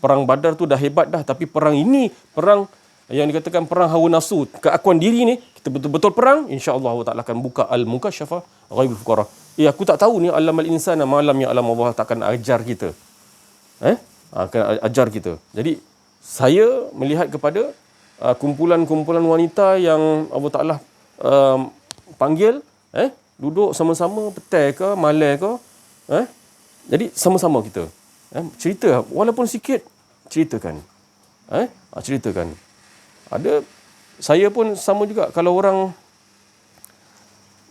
Perang Badar tu dah hebat dah, tapi perang ini, perang yang dikatakan perang hawa nafsu, keakuan diri ni, kita betul-betul perang, insya-Allah Allah Ta'ala akan buka al-mukasyafah ghaibul fuqara. Aku tak tahu ni alamal insana malam yang alam Allah takkan ajar kita. Akan ajar kita. Jadi saya melihat kepada kumpulan-kumpulan wanita yang Allah Ta'ala panggil, duduk sama-sama petai ke malam ke, jadi sama-sama kita cerita, walaupun sikit, ceritakan. Ceritakan. Ada, saya pun sama juga, kalau orang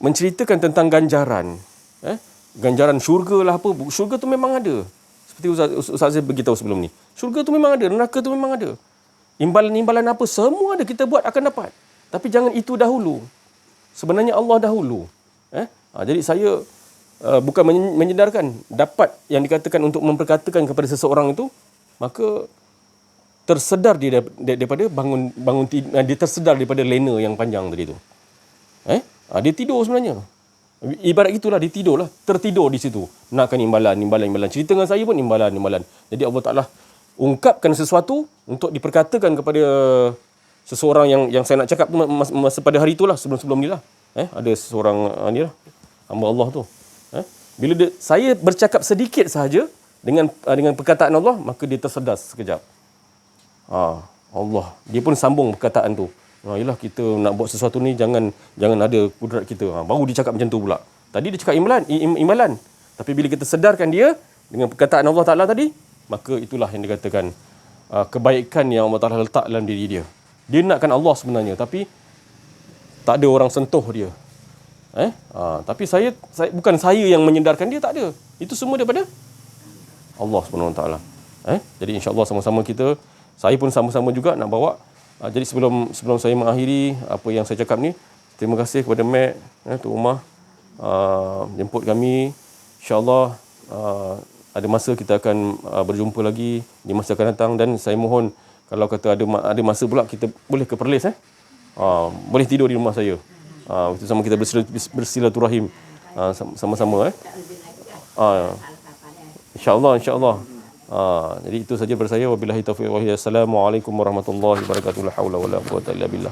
menceritakan tentang ganjaran, ganjaran syurga lah apa, syurga tu memang ada. Seperti Ustaz saya beritahu sebelum ni. Syurga tu memang ada, neraka tu memang ada. Imbalan-imbalan apa, semua ada, kita buat akan dapat. Tapi jangan itu dahulu. Sebenarnya Allah dahulu. Jadi saya bukan menyedarkan, dapat yang dikatakan untuk memperkatakan kepada seseorang itu, maka tersedar dia daripada bangun dia tersedar daripada lena yang panjang tadi tu. Dia tidur sebenarnya. Ibarat gitulah, dia tidur lah, tertidur di situ. Nakkan imbalan. Cerita dengan saya pun imbalan. Jadi Allah Ta'ala ungkapkan sesuatu untuk diperkatakan kepada seseorang yang saya nak cakap tu masa pada hari itulah, sebelum ni lah. Ada seseorang ni lah, hamba Allah tu. Bila saya bercakap sedikit sahaja dengan perkataan Allah, maka dia tersedar sekejap. Allah, dia pun sambung perkataan tu. Yalah, kita nak buat sesuatu ni jangan ada kudrat kita. Baru dia cakap macam tu pula. Tadi dia cakap imbalan. Tapi bila kita sedarkan dia dengan perkataan Allah Ta'ala tadi, maka itulah yang dikatakan kebaikan yang Allah Ta'ala letak dalam diri dia. Dia nakkan Allah sebenarnya, tapi tak ada orang sentuh dia. Tapi saya bukan saya yang menyedarkan dia, tak ada. Itu semua daripada Allah Subhanahu Wa Taala. Jadi insya-Allah sama-sama kita, saya pun sama-sama juga nak bawa. Jadi sebelum saya mengakhiri apa yang saya cakap ni, terima kasih kepada Mek, Tok Umar, jemput kami. InsyaAllah ada masa kita akan berjumpa lagi di masa akan datang. Dan saya mohon, kalau kata ada masa pula, kita boleh ke Perlis, boleh tidur di rumah saya. Itu sama kita bersilaturahim sama-sama. InsyaAllah. Jadi itu saja daripada saya. Wabillahi taufiq wal hidayah. Assalamualaikum warahmatullahi wabarakatuh. La haula wala quwwata illa billah.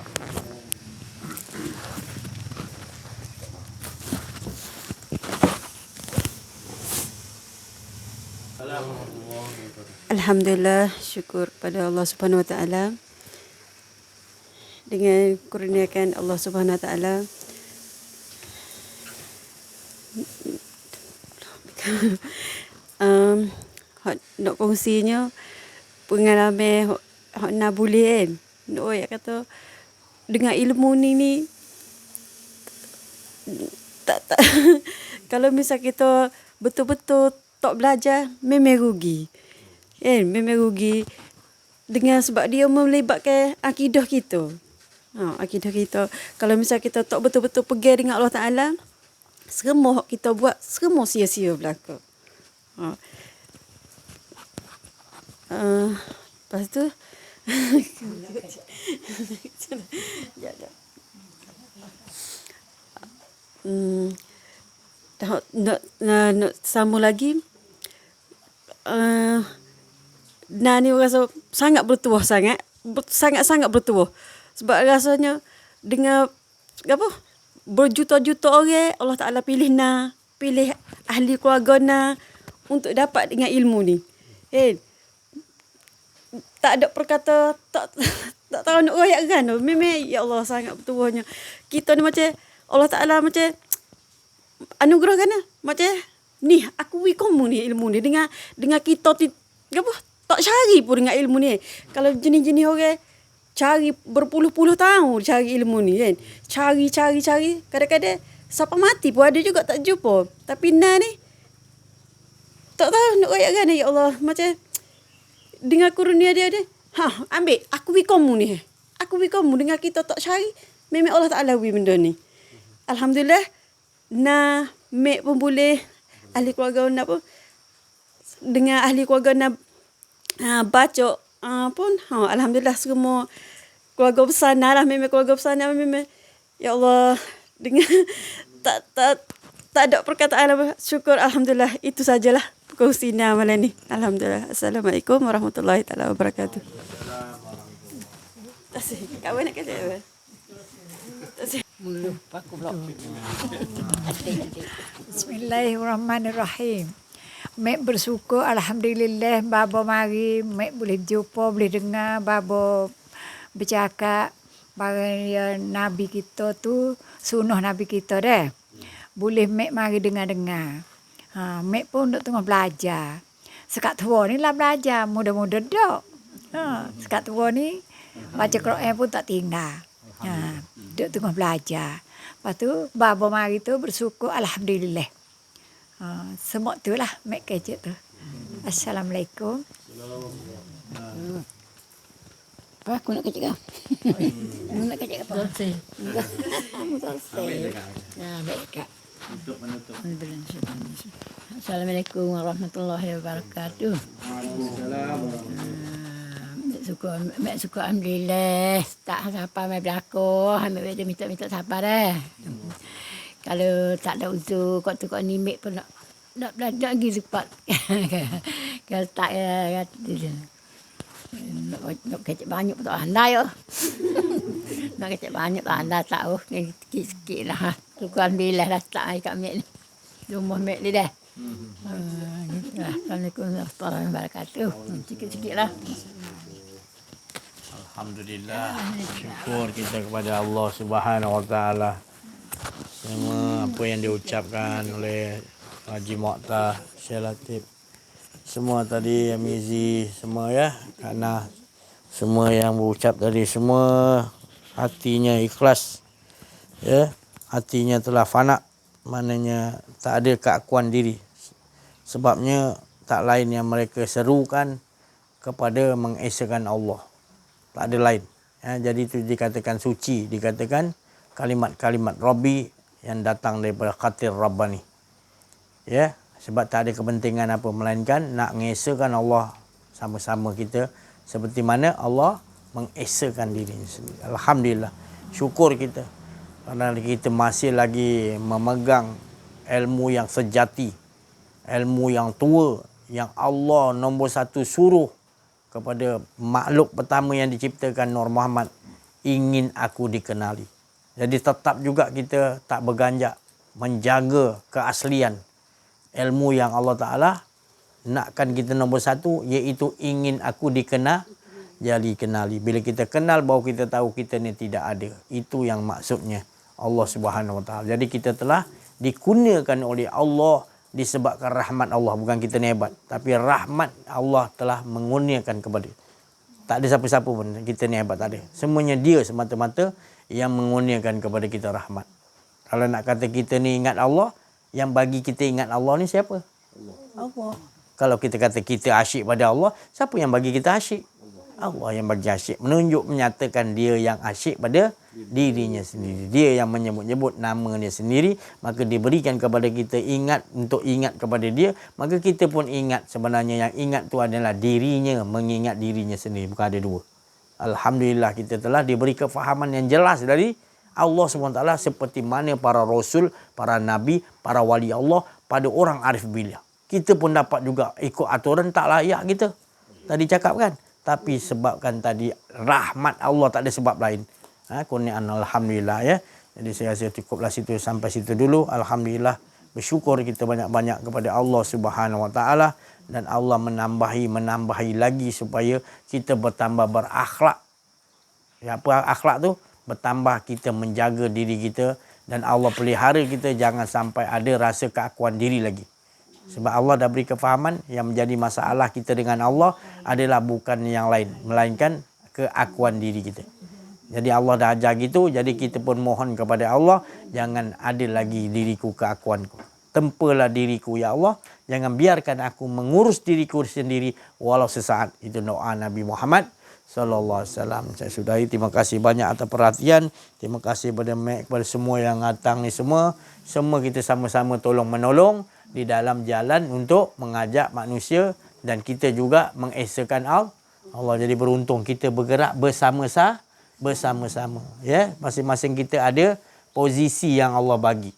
Alhamdulillah, syukur pada Allah Subhanahu Wa Taala. Dengan kurniakan Allah Subhanahu Wa Taala, nak kongsinya pengalaman hak nak boleh kan. Nak kata dengan ilmu ni tak kalau misal kita betul-betul tak belajar memang rugi. Memang rugi dengan sebab dia melibatkan akidah kita. Akidah kita. Kalau misal kita tak betul-betul pergi dengan Allah Ta'ala, semua hak kita buat, semua sia-sia belaka. Lepas tu, nak sambung lagi. Nah ni rasa sangat bertuah sangat. Sangat-sangat bertuah. Sebab rasanya dengan apa? Berjuta-juta orang Allah Ta'ala pilih ahli keluarga untuk dapat dengan ilmu ni. Tak ada perkata tak tahu nak royak kan. Memang ya Allah sangat bertuahnya. Kita ni macam Allah Ta'ala macam anugerah kan macam ni aku beri kamu ni ilmu ni dengan kita apa tak cari pun dengan ilmu ni. Kalau jenis-jenis orang cari berpuluh-puluh tahun cari ilmu ni kan. Cari kadang-kadang sampai mati pun ada juga tak jumpa. Tapi ni tak tahu nak royak kan ya Allah macam dengan kurnia dia ambil aku beri kamu ni. Aku beri kamu dengan kita tak cari memang Allah Ta'ala beri benda ni. Alhamdulillah mek pun boleh ahli keluarga nak pun dengan ahli keluarga nak baca pun alhamdulillah semua keluarga besar lah memang keluarga besar memang ya Allah dengan tak ada perkataan apa syukur alhamdulillah itu sajalah kongsinya malam ni. Alhamdulillah. Assalamualaikum warahmatullahi taala wabarakatuh. Kawan nak kata apa? Bismillahirrahmanirrahim. Mek bersyukur alhamdulillah babo mari mek boleh jumpa boleh dengar babo bercakap barang nabi kita tu sunnah nabi kita dah. Boleh mek mari dengar-dengar. Mek pun duk tengah belajar. Sekat tua ni lah belajar muda-muda dak. Sekat tua ni baca Quran pun tak tinggal. Duk tengah belajar. Lepas tu babo mari tu bersyukur alhamdulillah. Semua tu lah mek kecek tu. Assalamualaikum. Apa aku nak kecek kau? Nak kecek apa? Selesai. Baik Kak. Untuk menutup. Assalamualaikum warahmatullahi wabarakatuh. Mek syukur alhamdulillah. Tak siapa mai berlaku, ambil dia minta siapa dah. Kalau tak ada usul kau ni mek pun nak belajar lagi cepat. Kalau tak nak kecek banyak pun tak andai oh. Nak kecek banyak tak andai tahu sikit-sikit lah. Syukur alhamdulillah dah tak ai kat mek ni. Rumah mek ni dah. Assalamualaikum warahmatullahi wabarakatuh. Sikit-sikit lah. Alhamdulillah. Syukur kita kepada Allah Subhanahu Wa Taala. Semua apa yang diucapkan oleh Haji Mokhtar, Syekh Latif, semua tadi Amizi, semua ya, karena semua yang berucap tadi semua hatinya ikhlas, ya, hatinya telah fana, maknanya tak ada keakuan diri. Sebabnya tak lain yang mereka serukan kepada mengesakan Allah. Tak ada lain. Ya, jadi itu dikatakan suci, dikatakan kalimat-kalimat Rabbi yang datang daripada khatir Rabbani. Ya, sebab tak ada kepentingan apa melainkan nak mengesakan Allah sama-sama kita seperti mana Allah mengesakan dirinya sendiri. Alhamdulillah. Syukur kita kerana kita masih lagi memegang ilmu yang sejati, ilmu yang tua yang Allah nombor satu suruh kepada makhluk pertama yang diciptakan Nur Muhammad, ingin aku dikenali. Jadi tetap juga kita tak berganjak menjaga keaslian ilmu yang Allah Ta'ala nakkan kita nombor satu, iaitu ingin aku jadi kenali. Bila kita kenal baru kita tahu kita ni tidak ada. Itu yang maksudnya Allah Subhanahu Wa Ta'ala. Jadi kita telah dikurniakan oleh Allah disebabkan rahmat Allah. Bukan kita ni hebat, tapi rahmat Allah telah mengurniakan kepada. Tak ada siapa-siapa pun kita ni hebat, tak ada. Semuanya dia semata-mata yang mengurniakan kepada kita rahmat. Kalau nak kata kita ni ingat Allah, yang bagi kita ingat Allah ni siapa? Allah. Kalau kita kata kita asyik pada Allah, siapa yang bagi kita asyik? Allah yang bagi asyik. Menyatakan dia yang asyik pada dirinya sendiri. Dia yang menyebut-nyebut nama dia sendiri. Maka diberikan kepada kita untuk ingat kepada dia. Maka kita pun ingat. Sebenarnya yang ingat tu adalah dirinya. Mengingat dirinya sendiri. Bukan ada dua. Alhamdulillah kita telah diberi kefahaman yang jelas dari Allah SWT. Seperti mana para rasul, para nabi, para wali Allah pada orang arif billah. Kita pun dapat juga ikut aturan tak layak kita. Tadi cakap kan. Tapi sebabkan tadi rahmat Allah, tak ada sebab lain. Kurniaan alhamdulillah ya. Jadi saya rasa cukuplah situ, sampai situ dulu. Alhamdulillah, bersyukur kita banyak-banyak kepada Allah Subhanahu Wa Taala, dan Allah menambahi lagi supaya kita bertambah berakhlak. Ya, apa akhlak tu? Bertambah kita menjaga diri kita, dan Allah pelihara kita jangan sampai ada rasa keakuan diri lagi. Sebab Allah dah beri kefahaman yang menjadi masalah kita dengan Allah adalah bukan yang lain, melainkan keakuan diri kita. Jadi Allah dah ajar gitu, jadi kita pun mohon kepada Allah, jangan ada lagi diriku keakuanku. Tempalah diriku ya Allah, jangan biarkan aku mengurus diriku sendiri walau sesaat. Itu doa Nabi Muhammad sallallahu alaihi wasallam. Saya sudahi. Terima kasih banyak atas perhatian. Terima kasih kepada semua yang datang ni semua. Semua kita sama-sama tolong menolong di dalam jalan untuk mengajak manusia, dan kita juga mengesakan Allah. Jadi beruntung kita bergerak bersama-sama. Ya, masing-masing kita ada posisi yang Allah bagi.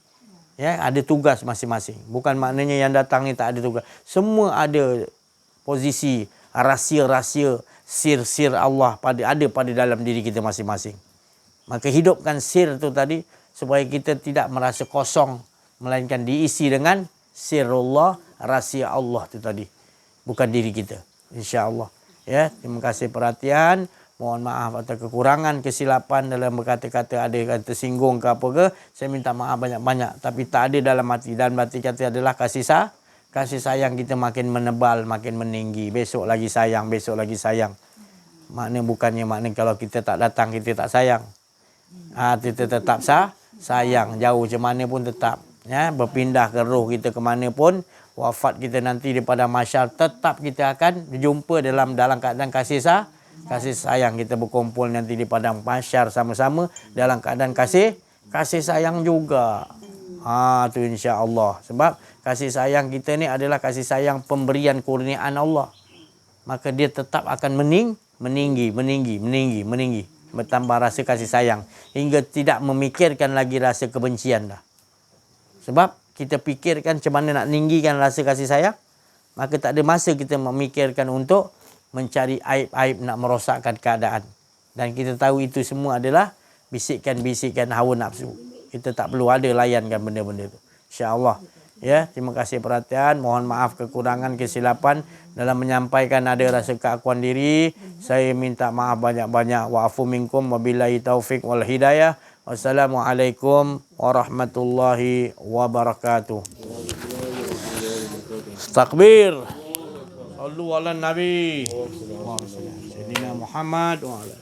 Ya, ada tugas masing-masing. Bukan maknanya yang datang ni tak ada tugas. Semua ada posisi, rahsia-rahsia, sir-sir Allah ada pada dalam diri kita masing-masing. Maka hidupkan sir tu tadi supaya kita tidak merasa kosong, melainkan diisi dengan sirullah, rahsia Allah tu tadi. Bukan diri kita. InsyaAllah. Ya, terima kasih perhatian. Mohon maaf atas kekurangan, kesilapan dalam berkata-kata, ada yang tersinggung ke apa ke. Saya minta maaf banyak-banyak. Tapi tak ada dalam hati. Dalam hati kata adalah kasih sayang kita makin menebal, makin meninggi. Besok lagi sayang, besok lagi sayang. Bukannya kalau kita tak datang, kita tak sayang. Kita tetap sayang. Jauh macam mana pun tetap. Ya, berpindah ke roh kita ke mana pun, wafat kita nanti di padang mahsyar, tetap kita akan berjumpa dalam keadaan kasih sayang. Kita berkumpul nanti di padang mahsyar sama-sama dalam keadaan kasih sayang juga. Tu insya-Allah. Sebab kasih sayang kita ni adalah kasih sayang pemberian kurniaan Allah. Maka dia tetap akan meninggi. Bertambah rasa kasih sayang hingga tidak memikirkan lagi rasa kebencian dah. Sebab kita fikirkan macam mana nak tinggikan rasa kasih sayang, maka tak ada masa kita memikirkan untuk mencari aib-aib nak merosakkan keadaan. Dan kita tahu itu semua adalah bisikan-bisikan hawa nafsu. Kita tak perlu ada layankan benda-benda itu. InsyaAllah. Ya, terima kasih perhatian. Mohon maaf kekurangan, kesilapan dalam menyampaikan ada rasa keakuan diri. Saya minta maaf banyak-banyak. Wa'afu minkum wabillahi taufiq wal hidayah. Wassalamualaikum warahmatullahi wabarakatuh. Takbir. Sallu ala Nabi. Sayyidina Muhammad wa ala